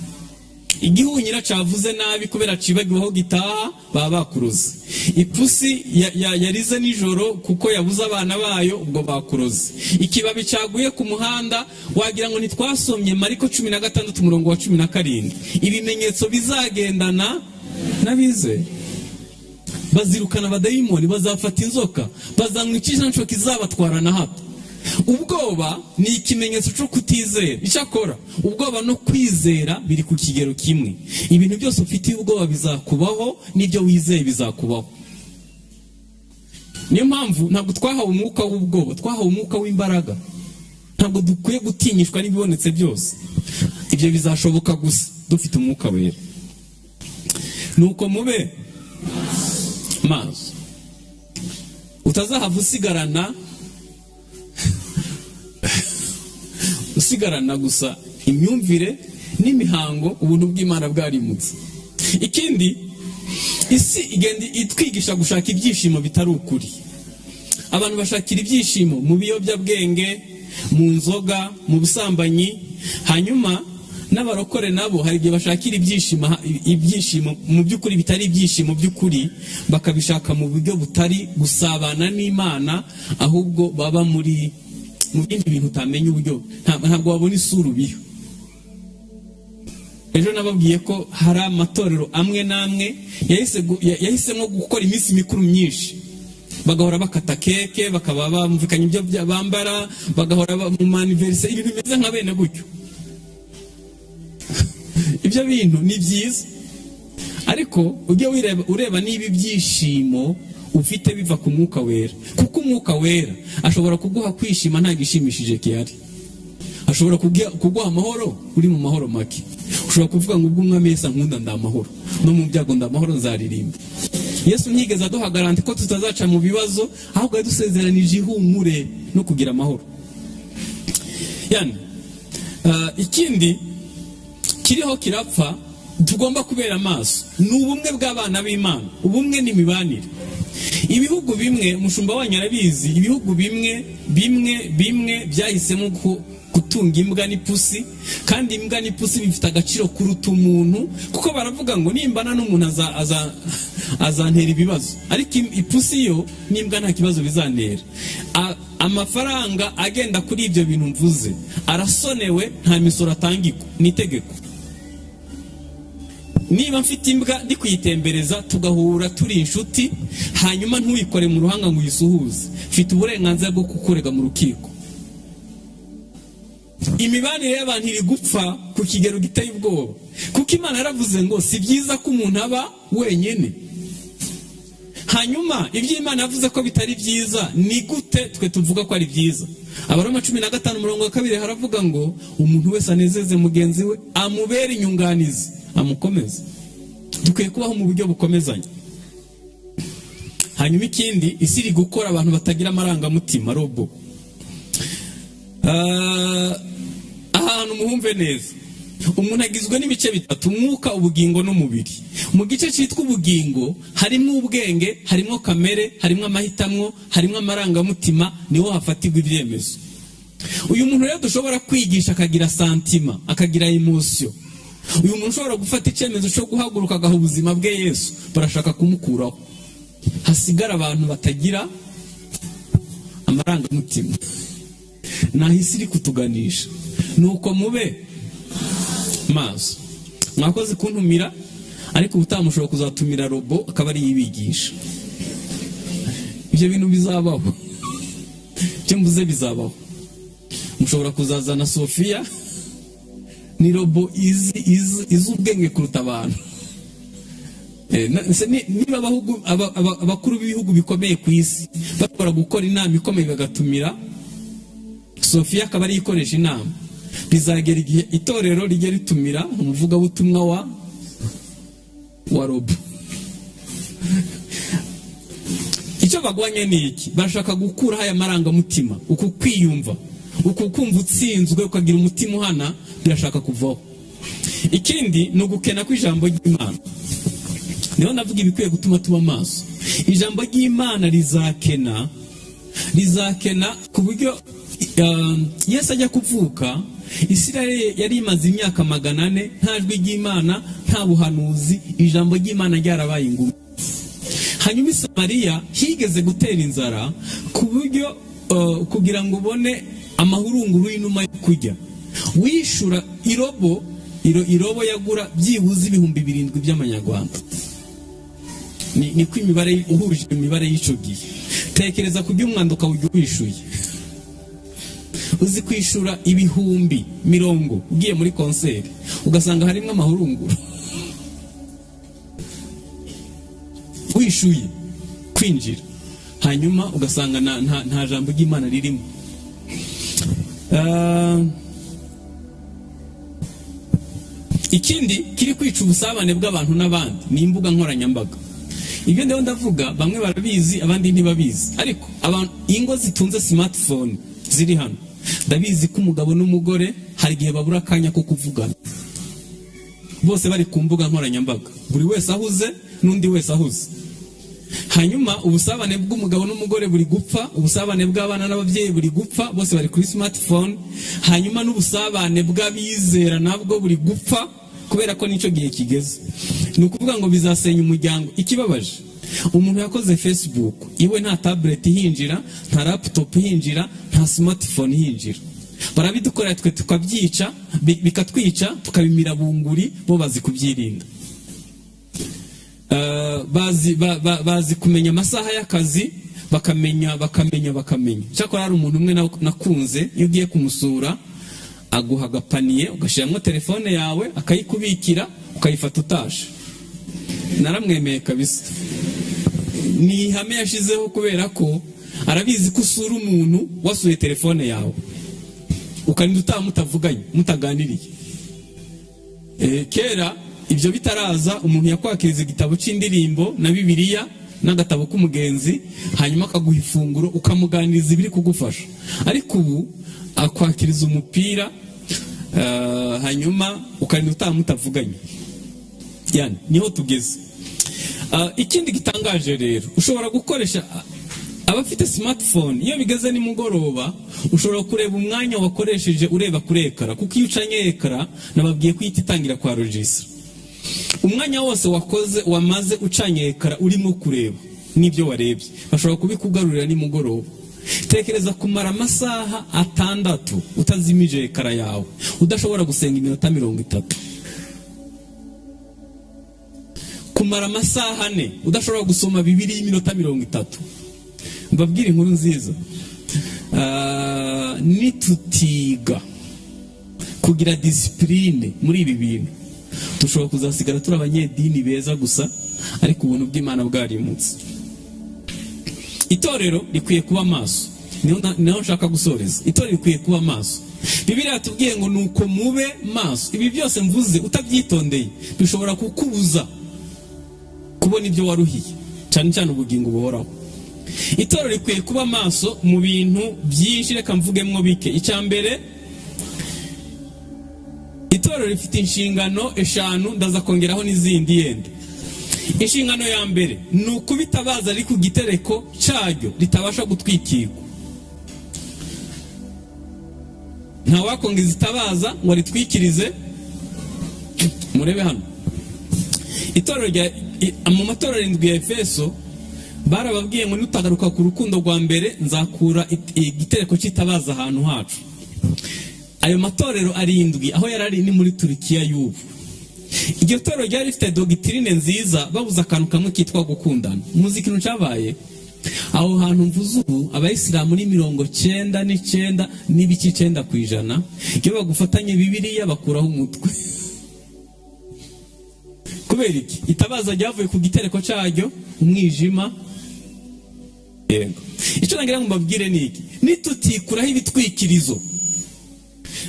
Igihunyira cavuze nabi kubera cibagiweho gitaha, baba bakuroze. Ipusi yarize nijoro kuko yabuze abana bayo, ubwo bakuroze. Ikibabi caguye ku muhanda, wagira ngo nitwasomye Mariko 16:17. Ibimenyetso bizagendana nabize. Bazirukana abadayimoni, bazafata inzoka, bazamwicisha nco kizabatwarana hato. Ubwoba ni ikimenyetso cyo kutizera. Icyakora ubwoba no kwizera biri ku kigero kimwe. Ibintu byose ufite ubwoba bizakubaho, n'ibyo wizeye bizakubaho. niyo mpamvu ntabwo twahawe umwuka w'ubwoba, twahawe umwuka w'imbaraga. Ntabwo dukwiye gutinyishwa n'ibibonetse byose. Ibyo bizashoboka gusa dufite umwuka wera. Nuko mube maso, utazahava usigarana gusa imyumvire n'imihango ubuntu bw'Imana bwarimutse. Ikindi, isi igenda itwigisha gushaka ibyishimo bitari ukuri. Abantu bashakira ibyishimo mu biyobyabwenge, mu nzoga, mu busambanyi. Hanyuma n'abarokore nabo hari igihe bashakira ibyishimo mu by'ukuri bitari ibyishimo by'ukuri, bakabishaka mu buryo butari gusabana n'Imana, ahubwo baba mu bindi bintu utamenya uburyo, ntabwo wabona isura ubiho. Ejo nababwiye ko hari amatorero amwe n'amwe yahisemo gukora iminsi mikuru myinshi, bagahora bakata keke, bakaba bamvikanye ibyo bambara, bagahora mu maniveriseri, ibintu bimeze nka bene gutyo. Ibyo bintu ni byiza, ariko ujye ureba niba ibyishimo ufite biva ku mwuka wera, kuko umwuka wera ashobora kuguha kwishima nta gishimishije kihari. Ashobora kuguha amahoro uri mu mahoro make. Ushobora kuvuga ngo ubwo Umwami Yesu ankunda ndamahoro, no mu byago ndamahoro nzaririmba. Yesu ntiyigeze aduha garanti ko tutazaca mu bibazo, ahubwo yadusezeranije ihumure no kugira amahoro. Ikindi kiriho kirapfa tugomba kubera amaso ni ubumwe bw'abana b'Imana, ubumwe n'imibanire. Ibihugu bimwe, umushumba wanyu arabizi, ibihugu bimwe byahisemo gutunga imbwa n'ipusi, kandi imbwa n'ipusi bifite agaciro kuruta umuntu, kuko baravuga ngo nimbana n'umuntu azantera ibibazo, ariko ipusi yo n'imbwa nta kibazo bizantera. Amafaranga agenda kuri ibyo bintu mvuze arasonewe, nta misoro atangirwa, ni itegeko. Niba mfite imbwa ndi kuyitembereza tugahura turi inshuti, hanyuma ntuyikore mu ruhanga ngo uyisuhuze, mfite uburenganzira bwo kukurega mu rukiko. Imibanire y'abantu iri gupfa ku kigero giteye ubwoba, kuko Imana yaravuze ngo si byiza ko umuntu aba wenyine. Hanyuma ibyo Imana yavuze ko bitari byiza, ni gute twe tuvuga ko ari byiza? Abaroma 15:2 haravuga ngo umuntu wese anezeze mugenzi we, amubere inyunganizi, amukomeze. Dukwiye kubaho mu buryo bukomezanya. Hanyuma ikindi, isi iri gukora abantu batagira amarangamutima, robo. Ahantu muhumve neza, umuntu agizwe n'ibice bitatu: umwuka, ubugingo n'umubiri. Mu gice cyitwa ubugingo harimo ubwenge, harimo kamere, harimo amahitamo, harimo amarangamutima, niho hafatirwa ibyemezo. Uyu muntu rero dushobora kwigisha akagira santima, akagira emotion. Uyu muntu ushobora gufata icyemezo cyo guhaguruka agaha ubuzima bwe Yesu, barashaka kumukuraho. Hasigara abantu batagira amarangamutima. Nahise iri kutuganisha. Nuko mube maso. Mwakoze kuntumira, ariko ubutamushobora kuzatumira robo akaba ari yibigisha. Ibyo bintu bizabaho. Cyo mvuze bizabaho. Mushobora kuzazana Sofia, ni robo izi ubwenge kuruta abantu. Niba abakuru b'ibihugu bikomeye ku isi bakora gukora inama ikomeye bagatumira Sofia akaba ari ikoresha inama, bizagera igihe itorero rijye ritumira umuvugabutumwa wa robo. Icyo bagwanye ni iki? Bashaka gukuraho aya marangamutima, uku kwiyumva, uku kumva utsinzwe ukagira umutima uhana, birashaka kuvaho. Ikindi ni ugukena kw'ijambo ry'Imana. Niho navuga ibikwiye gutuma tuba maso. Ijambo ry'Imana rizakena ku buryo Yesu ajya kuvuka, Isirayeli yari imaze imyaka 400 nta jwi ry'Imana, nta buhanuzi, ijambo ry'Imana ryarabaye ingumi. Hanyuma Samariya higeze gutera inzara ku buryo kugira ngo ubone amahurunguru y'inuma yo kurya, wishura irobo yagura byibuze 7,000 by'amanyarwanda. Ni ko imibare uhuje imibare y'icyo gihe. Tekereza kurya umwanda ukawujya wishuye. Uzi kwishura 10,000 ugiye muri konseri ugasanga harimo amahurunguru. Wishuye kwinjira hanyuma ugasanga nta jambo ry'Imana ririmo. Ikindi kiri kwica ubusabane bw'abantu n'abandi ni imbuga nkoranyambaga. Ibyo ndeho ndavuga bamwe barabizi abandi ntibabizi, ariko abantu ingo zitunze smartphone ziri hano, ndabizi ko umugabo n'umugore hari igihe babura akanya ko kuvugana, bose bari ku mbuga nkoranyambaga, buri wese ahuze n'undi wese ahuze. Hanyuma ubusabane bw'umugabo n'umugore buri gupfa, ubusabane bw'abana n'ababyeyi buri gupfa, bose bari kuri smartphone. Hanyuma n'ubusabane bw'abizera nabwo buri gupfa, kubera ko nicyo gihe kigeze. Ni ukuvuga ngo bizasenya umuryango. Ikibabaje, umuntu yakoze Facebook iwe nta tablet hinjira, nta laptop hinjira, nta smartphone hinjira. Barabidukorera twe tukabyica, bikatwica, tukabimira bunguri, bo bazi kubyirinda. Bazi kumenya amasaha y'akazi, bakamenya. Cyakora hari umuntu umwe nakunze, iyo ugiye kumusura aguha agapaniye, ugashyiramo telefone yawe, akayikubikira, ukayifata utashe. Naramwemeye kabisa. Ni ihame yashizeho, kubera ko arabizi ko usura umuntu wasuye telefone yawe, ukarinda utaha mutavuganye, mutaganiriye. Kera ibyo bitaraza, umuntu yakwakiriza igitabo cy'indirimbo na Bibiliya n'agatabo k'umugenzi, hanyuma akaguha ifunguro, ukamuganiriza ibiri kugufasha. Ariko ubu akwakiriza umupira, hanyuma ukarinda utaha mutavuganye. Yani niho tugeze. Ikindi gitangaje rero, ushobora gukoresha abafite smartphone, iyo bigeze nimugoroba ushobora kureba umwanya wakoresheje ureba kuri ekara, kuko iyo ucanye ekara nababwiye ko ihita itangira kwa registre. Umwanya wose wamaze ucanye ekara urimo kureba n'ibyo warebye, bashobora kubikugarurira nimugoroba. Tekereza kumara amasaha 6 utazimije ekara yawe, udashobora gusenga iminota 30. Kumara amasaha 4 udashobora gusoma Bibiliya iminota 30. Mbabwira inkuru nziza. Nitutiga kugira discipline muri ibi bintu, dushobora kuzasigara turi abanyedini beza gusa, ariko ubuntu bw'Imana bwarimutse. Itorero rikwiye kuba maso. Niho nshaka gusoreza. Itorero rikwiye kuba maso. Bibiliya yatubwiye ngo nuko mube maso. Ibi byose mvuze utabyitondeye bishobora kukubuza kubona ibyo waruhiye, cyane cyane ubugingo buhoraho. Itorero rikwiye kuba maso mu bintu byinshi, reka mvugemwo bike. Icyambere, itorero rifite inshingano 5, ndaza kongeraho n'izindi yende. Inshingano ya mbere ni ukubitabaza ari ku gitereko cyaryo ritabasha gutwikirwa. Nta wakongeza itabaza ngo ritwikirize. Murebe hano, itorero mu matorero 7 ya Efeso barababwiye ngo nutagaruka ku rukundo rwa mbere nzakura igitereko cy'itabaza ahantu hacu. Ayo matorero 7 aho yarari ni muri Turikiya y'ubu. Iryo torero ryari rifite doctrine nziza, babuza akantu kamwe kitwa gukundana. Muzi ikintu cyabaye aho hantu mvuze ubu, abayisilamu ni 99 n'ibice 9%, iyo bagufatanye Bibiliya bakuraho umutwe. Kubera iki? Itabaza ryavuye ku gitereko cyaryo, umwijima. Yego. Icyo nagira ngo mbabwire ni iki: nitutikuraho ibitwikirizo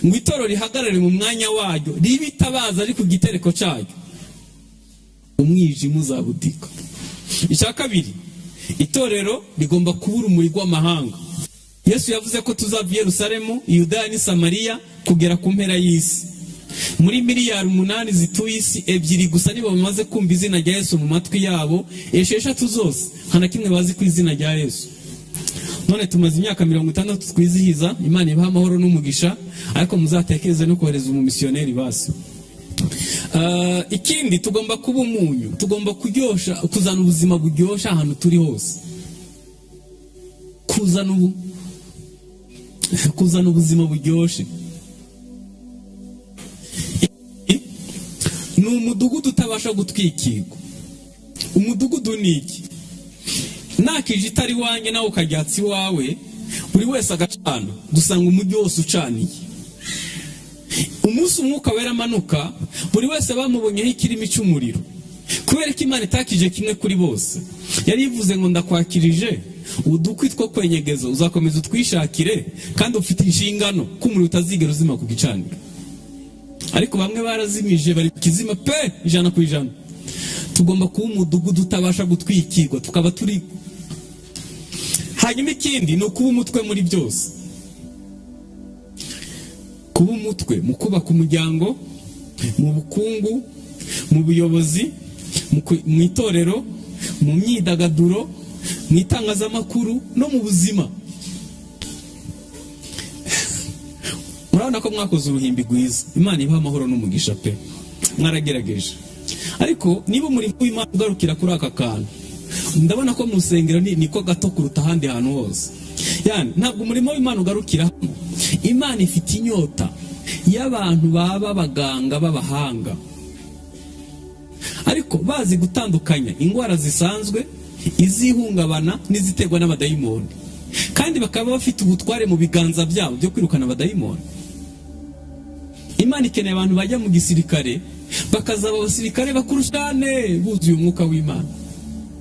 ngo itorero rihagarare mu mwanya waryo, ribitabaza ari ku gitereko cyaryo, umwijima uzabudika. Icya kabiri, itorero rigomba kuba urumuri rw'amahanga. Yesu yavuze ko tuzava i Yerusalemu, Yudaya ni Samariya, kugera ku mpera y'isi. Muri miliyari 8 zituye isi, 2 gusa nibo bamaze kumva izina rya Yesu mu matwi yabo, 6 zose hana kimwe bazi ku izina rya Yesu. None tumaze imyaka 60 twizihiza, Imana ibaha amahoro n'umugisha, ariko muzatekereze no kohereza umumisiyoneri basi. Ikindi, tugomba kuba umunyu, tugomba kuryosha, kuzana ubuzima buryoshye ahantu turi hose. Kuzana ubuzima buryoshye. Ni umudugudu utabasha gutwikirwa. Umudugudu ni iki? Nakije itari wanjye nawe ukajyatsi wawe, buri wese agacana, dusanga umujyi wose ucaniye. Umunsi umwuka wera amanuka, buri wese bamubonyeho ikirimi cy'umuriro. Kubera ko Imana itakije kimwe kuri bose, yari ivuze ngo ndakwakirije udukwi two kwenyegeza uzakomeza utwishakire kandi ufite inshingano ko umuriro utazigera uzima ku gicaniro. Ariko bamwe barazimije bari kizima pe 100%. Tugomba kuba umudugudu utabasha gutwikirwa tukaba turi. Hanyuma ikindi ni ukuba umutwe muri byose. Kuba umutwe mu kubaka umuryango, mu bukungu, mu buyobozi, mu itorero, mu myidagaduro, mu itangazamakuru no mu buzima. Murabona ko mwakoze uruhimbi rwiza. Imana ibaha amahoro n'umugisha pe. Mwaragerageje. Ariko niba umurimo w'Imana ugarukira kuri aka kantu, ndabona ko mu rusengero niko gato kuruta ahandi hantu hose. Yani ntabwo umurimo w'Imana ugarukira hano. Imana ifite inyota y'abantu baba abaganga b'abahanga, ariko bazi gutandukanya indwara zisanzwe, izihungabana n'iziterwa n'abadayimoni, kandi bakaba bafite ubutware mu biganza byabo byo kwirukana abadayimoni. Imana ikeneye abantu bajya mu gisirikare bakazaba abasirikare bakuru cyane buzuye umwuka w'Imana.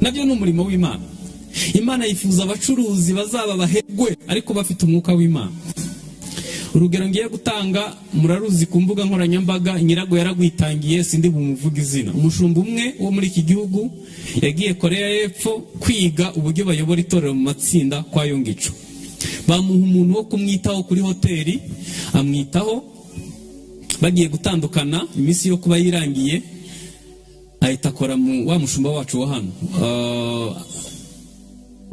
Nabyo ni umurimo w'Imana. Imana yifuza abacuruzi bazaba bahegwe ariko bafite umwuka w'Imana. Urugero ngiye gutanga muraruzi ku mbuga nkoranyambaga, nyirago yaragwitangiye sindi bumuvuga izina. Umushumba umwe wo muri iki gihugu yagiye Korea y'Epfo kwiga uburyo bayobora itorero mu matsinda kwa Yongico. Bamuha umuntu wo kumwitaho kuri hoteli, amwitaho. Bagiye gutandukana iminsi yo kuba yirangiye, ahita akora wa mushumba wacu wa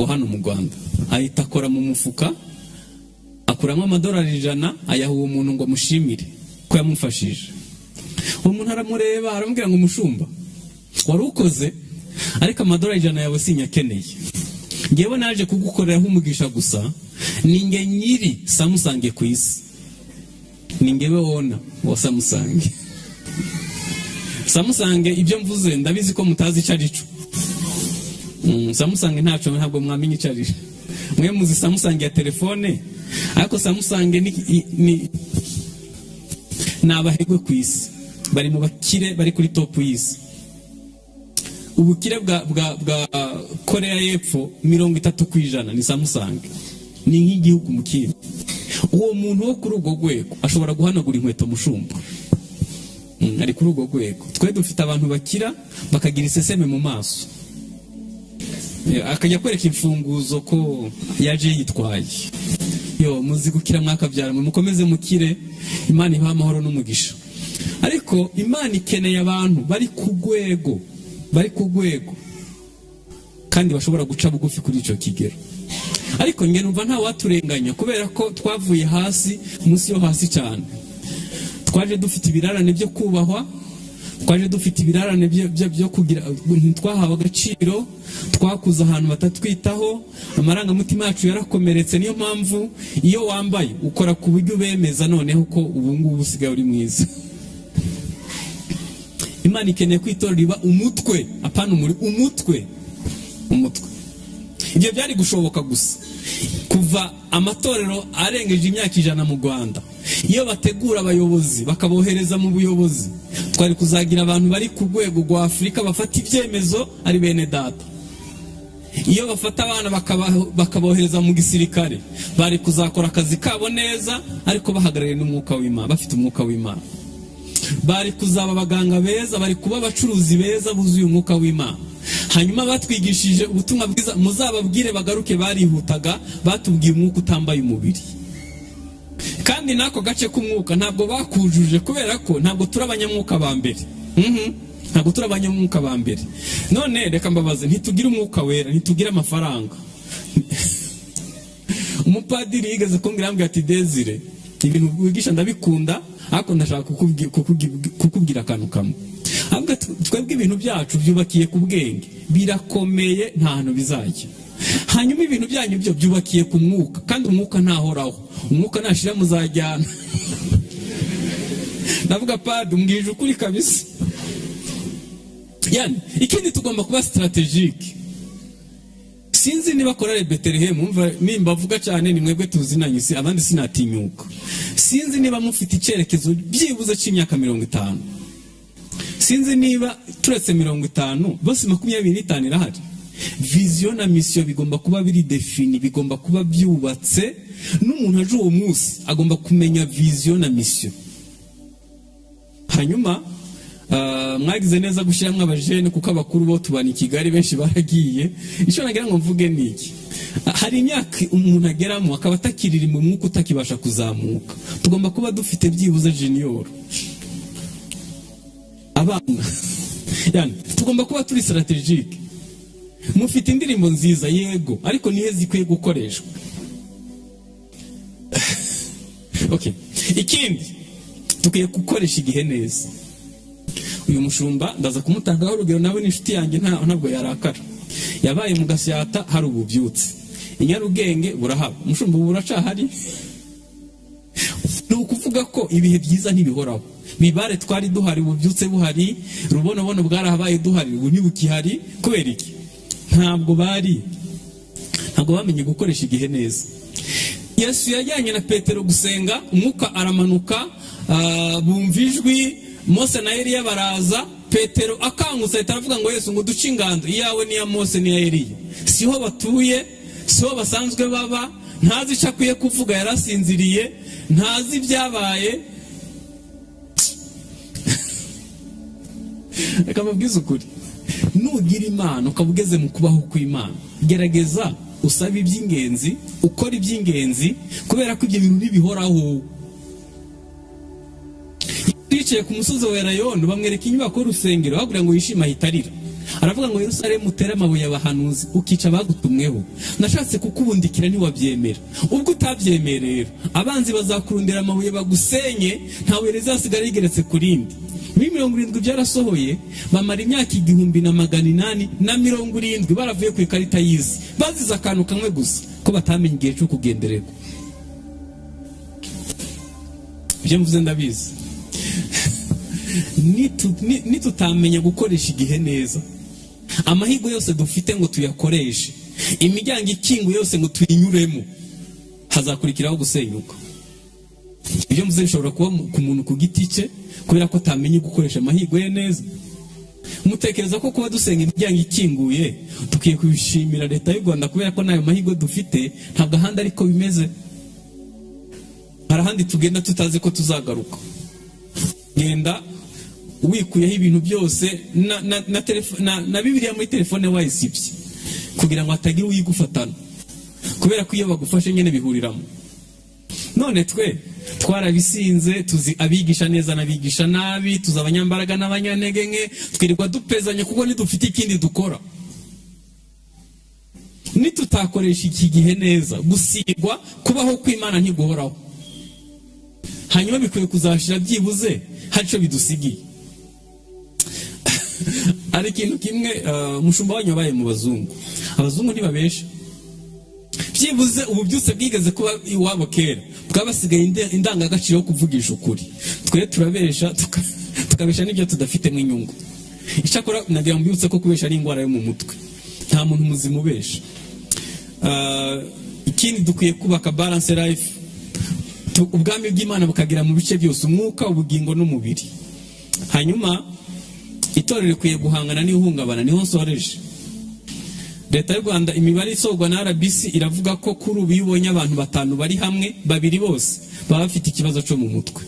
hano mu Rwanda, ahita akora mu mufuka akuramo $100 ayaha uwo muntu ngo mushimire ko yamufashije. Uwo muntu aramureba aramubwira ngo umushumba wari ukoze, ariko $100 yawe sinyakeneye, ngewe naje kugukorera nk'umugisha gusa, ninge nyiri Samusange ku isi, ningewe wona wa Samusange. Samusange ibyo mvuze ndabizi ko mutazi icyo ari cyo. Samusange ntabwo mwamenye icyo ari cyo. Mwe muzi Samusange ya telefone, ariko Samusange ni abahegwe ku isi, bari mu bakire bari kuri top y'isi. Ubukire bwa Korea y'Epfo 30% ni Samusange, ni nk'igihugu mu kindi. Uwo muntu wo kuri urwo rwego ashobora guhanagura inkweto mushumba, ari kuri urwo rwego. Twe dufite abantu bakira bakagira iseseme mu maso, akajya kwereka imfunguzo ko yaje yitwaye. Yo muzi gukira mwakabyara mwe mukomeze mukire, Imana ibaha amahoro n'umugisha. Ariko Imana ikeneye abantu bari ku rwego kandi bashobora guca bugufi kuri icyo kigero. Ariko nge numva nta waturenganya kubera ko twavuye hasi, munsi yo hasi cyane. Twaje dufite ibirarane byo kubahwa, twaje dufite ibirarane byo kugira twahawe agaciro, twakuze ahantu batatwitaho, amarangamutima yacu yarakomeretse. Niyo mpamvu iyo wambaye ukora ku buryo ubemeza noneho ko ubu ngubu usigaye uri mwiza. Imana ikeneye kwitorera riba umutwe, apana muri umutwe. Ibyo byari gushoboka gusa kuva amatorero arengeje imyaka 100 mu Rwanda. Iyo bategura abayobozi bakabohereza mu buyobozi, twari kuzagira abantu bari ku rwego rwa Afurika bafata ibyemezo ari bene data. Iyo bafata abana bakabohereza mu gisirikare, bari kuzakora akazi kabo neza ariko bahagarariye n'umwuka w'Imana, bafite umwuka w'Imana. Bari kuzaba abaganga beza, bari kuba abacuruzi beza buzuye umwuka w'Imana. Hanyuma batwigishije ubutumwa bwiza, muzababwire bagaruke barihutaga, batubwiye umwuka utambaye umubiri. Kandi nako gace k'umwuka ntabwo bakujuje kubera ko ntabwo turabanyamwuka ba mbere. Ntabwo turabanyamwuka ba mbere. None reka mbabaze, ntitugira umwuka wera, ntitugira amafaranga. Umupadiri yigeze kumbwira ati Desire, ibintu wigisha ndabikunda, ariko ndashaka kukubwira akantu kamwe. Ahubwo twebwe ibintu byacu byubakiye ku bwenge, birakomeye nta hantu bizajya. Hanyuma ibintu byanyu byo byubakiye ku mwuka, kandi umwuka ntahoraho. Umwuka nashira muzajyana. Ndavuga padi umbwije ukuri kabisa. Yani ikindi tugomba kuba strategique. Sinzi niba korale Bethlehem nimba avuga cyane ni mwebwe tuzinanye, si abandi sinatinyuka. Sinzi niba mufite icyerekezo byibuze cy'imyaka 50. Sinzi niba turetse 50 bose 25 irahari. vision na mission bigomba kuba biri defini, bigomba kuba byubatse. N'umuntu aje uwo munsi agomba kumenya vision na mission. Hanyuma mwagize neza gushyiramo abajene kuko abakuru bo tubana i Kigali benshi baragiye. Icyo nagira ngo mvuge ni iki: hari imyaka umuntu ageramo akaba atakirira mu mwuka, utakibasha kuzamuka. Tugomba kuba dufite byibuze junior abana yani tugomba kuba turi strategique. Mufite indirimbo nziza yego, ariko nihe zikwiye gukoreshwa? Okay, ikindi tukwiye gukoresha igihe neza. Uyu mushumba ndaza kumutangaho urugero, nawe ni inshuti yanjye, ntabwo yarakara. Yabaye mu Gasyata hari ububyutse, i Nyarugenge burahaba, umushumba buracahari. Ni ukuvuga ko ibihe byiza ntibihoraho. Bibare twari duhari, ububyutse buhari, rubonobono bwarahabaye duhari, ubu ntibukihari. Kubera iki? Ntabwo bamenye gukoresha igihe neza. Yesu yajyanye na Petero gusenga, umwuka aramanuka, bumva ijwi, Mose na Eliya baraza. Petero akangutse ahita aravuga ngo Yesu, ngo duce ingando iyawe n'iya Mose n'iya Eliya. Siho batuye, siho basanzwe baba, ntazi icyo akwiye kuvuga, yarasinziriye, ntazi ibyabaye. Reka mubwize ukuri, nugira Imana ukaba ugeze mu kubaho kw'Imana, gerageza usaba iby'ingenzi, ukora iby'ingenzi, kubera ko ibyo bintu ntibihoraho. Yicaye ku musozi wa Elayono, bamwereka inyubako y'urusengero, bagura ngo yishima hitarira. Aravuga ngo Yerusalemu utere amabuye abahanuzi, ukica abagutumweho. Nashatse kukubundikira ntiwabyemera. Ubwo utabyemera rero, abanzi bazakurundira amabuye bagusenye, ntawe rizasigara rigeretse ku rindi. Muri 70 byarasohoye, bamara imyaka 1870 baravuye ku ikarita y'isi, bazize akantu kamwe gusa, ko batamenye igihe cyo kugendererwa. Ibyo mvuze ndabizi. Nitutamenya gukoresha igihe neza, amahigo yose dufite ngo tuyakoreshe, imiryango ikinguye yose ngo tuyinyuremo, hazakurikiraho gusenyuka. Ibyo mvuze bishobora kuba ku muntu ku giti cye, kubera ko atamenye gukoresha amahigo ye neza. Mutekereza ko kuba dusenga imiryango ikinguye tukiye kubishimira leta y'u Rwanda, kubera ko nayo mahigo dufite? Ntabwo ahandi ariko bimeze. Hari ahandi tugenda tutazi ko tuzagaruka. Genda wikuyeho ibintu byose na Bibiliya muri telefone wayisibye, kugira ngo hatagira uyigufatana, kubera ko iyo bagufashe nyene bihuriramo. None twe twarabisinze, tuzi abigisha neza n'abigisha nabi, tuzi abanyambaraga n'abanyantege nke, twirirwa dupezanya kuko ntidufite ikindi dukora. Nitutakoresha iki gihe neza, gusigwa kubaho kw'Imana ntiguhoraho. Hanyuma bikwiye kuzashira byibuze hari icyo bidusigiye. Ari ikintu kimwe, umushumba wanyu wabaye mu bazungu. Abazungu ntibabesha. Byibuze ububyutse bwigeze kuba iwabo kera, bwabasigaye indangagaciro yo kuvugisha ukuri. Twe turabesha, tukabesha n'ibyo tudafitemo inyungu. Icyakora nagira ngo mbyutse ko kubesha ari indwara yo mu mutwe, nta muntu muzima ubesha. Ikindi dukwiye kubaka balance life, ubwami bw'Imana bukagira mu bice byose, umwuka, ubugingo n'umubiri. Hanyuma itorero rikwiye guhangana n'ihungabana. Niho nsoreje. Leta y'u Rwanda, imibare isorwa na RBC iravuga ko kuri ubu ibonye abantu 5 bari hamwe, 2 bose baba bafite ikibazo cyo mu mutwe.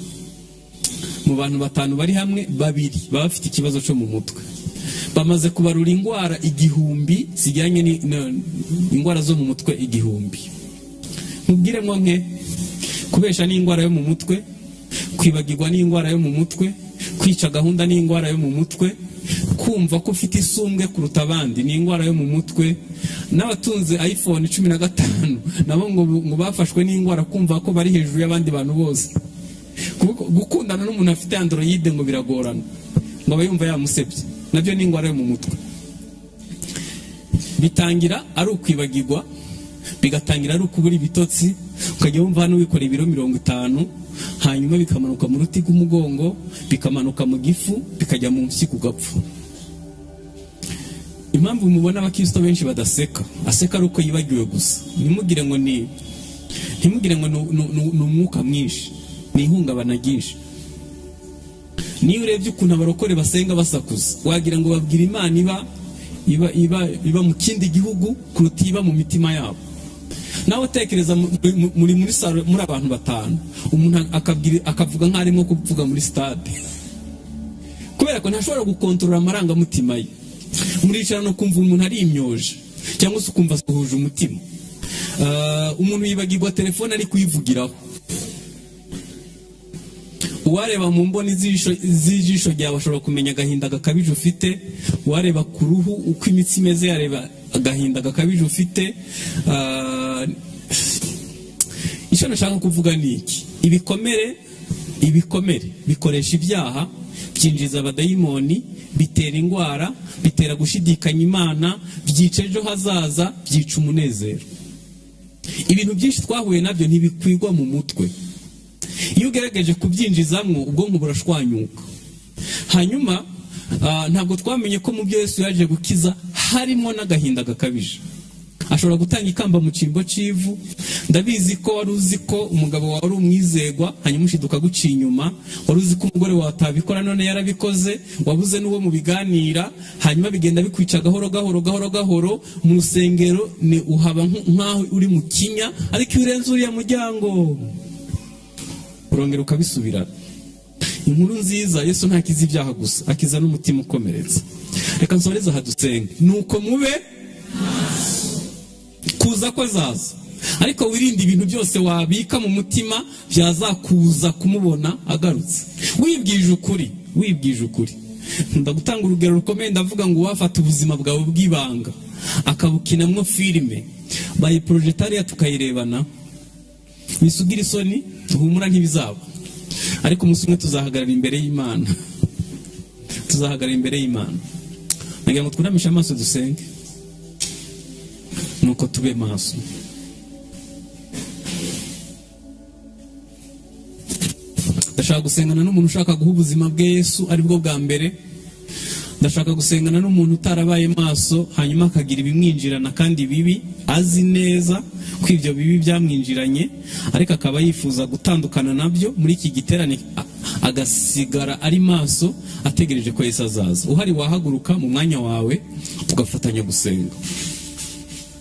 Mu bantu 5 bari hamwe, 2 baba bafite ikibazo cyo mu mutwe. Bamaze kubarura indwara 1000 zijyanye n'indwara zo mu mutwe 1000. Mubwire mwo nke, kubesha n'indwara yo mu mutwe, kwibagirwa n'indwara yo mu mutwe, kwica gahunda n'indwara yo mu mutwe, kumva ko ufite isumbwe kuruta abandi n'indwara yo mu mutwe. N'abatunze iPhone 15 nabo ngo bafashwe n'indwara, kumva ko bari hejuru y'abandi bantu bose. Gukundana n'umuntu afite Android ngo biragorana, ngo abayumva yamusebye, nabyo n'indwara yo mu mutwe. Bitangira ari ukwibagirwa, bigatangira ari ukubura ibitotsi, ukajya wumva hano wikora ibiro 50, hanyuma bikamanuka mu ruti rw'umugongo, bikamanuka mu gifu, bikajya mu mpyiko ugapfa. Impamvu mubona abakristo benshi badaseka, aseka ari uko yibagiwe gusa. Ntimugire ngo ni umwuka mwinshi, ni ihungabana ryinshi. Niyo urebye ukuntu abarokore basenga basakuza, wagira ngo babwira Imana iba iba mu kindi gihugu kuruta iba mu mitima yabo. Nawe tekereza muri salo muri abantu batanu, umuntu akavuga nk'arimo kuvuga muri stade, kubera ko ntashobora gukontorora amarangamutima ye. Muricara no kumva umuntu ari imyoje cyangwa se ukumva asuhuje umutima. Umuntu yibagirwa telefone ari kuyivugiraho. Uwareba mu mboni z'ijisho ryawe ashobora kumenya agahinda gakabije ufite. Uwareba ku ruhu uko imitsi imeze yareba agahinda gakabije ufite. Icyo nashaka kuvuga ni iki: ibikomere bikoresha ibyaha, byinjiza abadayimoni, bitera indwara, bitera gushidikanya Imana, byica ejo hazaza, byica umunezero. Ibintu byinshi twahuye nabyo ntibikwigwa mu mutwe. Iyo ugerageje kubyinjizamwo ubwonko burashwanyuka. Hanyuma ntabwo twamenye ko mu byo Yesu yaje gukiza harimo n'agahinda gakabije. Ashobora gutanga ikamba mu cyimbo cy'ivu. Ndabizi ko wari uzi ko umugabo wawe ari umwizegwa, hanyuma ushiduka guciye inyuma. Wari uzi ko umugore wawe atabikora, none yarabikoze. Wabuze n'uwo mu biganira, hanyuma bigenda bikwica gahoro gahoro. Mu rusengero ni uhaba nk'aho uri mu kinya, ariko iyo urenze uriya muryango urongera ukabisubirana. Inkuru nziza, Yesu ntakiza ibyaha gusa, akiza n'umutima ukomeretse. Reka nsoreze aha dusenge. Nuko mube kuza ko azaza, ariko wirinde ibintu byose wabika mu mutima byazakuza kumubona agarutse. Wibwije ukuri. Ndagutanga urugero rukomeye, ndavuga ngo wafata ubuzima bwawe bw'ibanga akabukinamwo filime, bayiprojetariya tukayirebana, wisugira isoni, humura ntibizaba. Ariko umunsi umwe tuzahagarara imbere y'Imana. Nagira ngo twunamishe amaso dusenge, nuko tube maso. Ndashaka gusengana n'umuntu ushaka guha ubuzima bwe Yesu aribwo bwa mbere. Ndashaka gusengana n'umuntu utarabaye maso, hanyuma akagira ibimwinjirana kandi bibi, azi neza ko ibyo bibi byamwinjiranye, ariko akaba yifuza gutandukana nabyo muri iki giterane, agasigara ari maso ategereje ko Yesu azaza. Uhari wahaguruka mu mwanya wawe tugafatanya gusenga.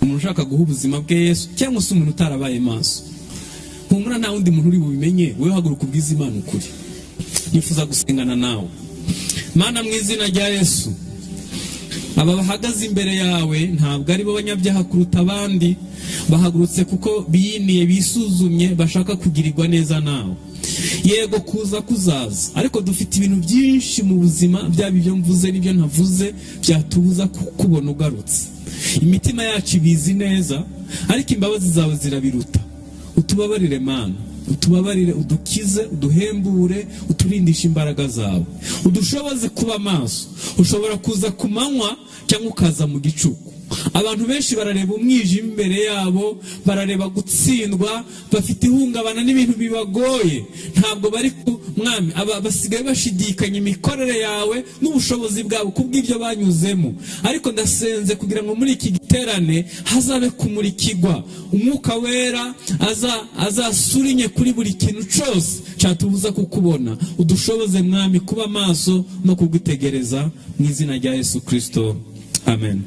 Umuntu ushaka guha ubuzima bwe Yesu, cyangwa se umuntu utarabaye maso, humura nta wundi muntu uri bubimenye, wowe haguruka ubwiza Imana ukuri. Nifuza gusengana nawe. Mana, mu izina rya Yesu, aba bahagaze imbere yawe ntabwo ari bo banyabyaha kuruta abandi. Bahagurutse kuko biyiniye, bisuzumye, bashaka kugirirwa neza nawe. Yego kuza kuzaza, ariko dufite ibintu byinshi mu buzima, byaba ibyo mvuze n'ibyo ntavuze, byatubuza kukubona ugarutse. Imitima yacu ibizi neza, ariko imbabazi zawe zirabiruta. Utubabarire Mana, utubabarire, udukize, uduhembure, uturindishe imbaraga zawe, udushoboze kuba maso. Ushobora kuza ku manywa cyangwa ukaza mu gicuku. Abantu benshi barareba umwijima imbere yabo, barareba gutsindwa, bafite ihungabana n'ibintu bibagoye, ntabwo bari Mwami, basigaye bashidikanya imikorere yawe n'ubushobozi bwawe kubw'ibyo banyuzemo. Ariko ndasenze kugira ngo muri iki giterane hazabe kumurikirwa, Umwuka Wera azasurinye kuri buri kintu cyose cyatubuza kukubona. Udushoboze Mwami kuba maso no kugutegereza, mu izina rya Yesu Kristo, amen.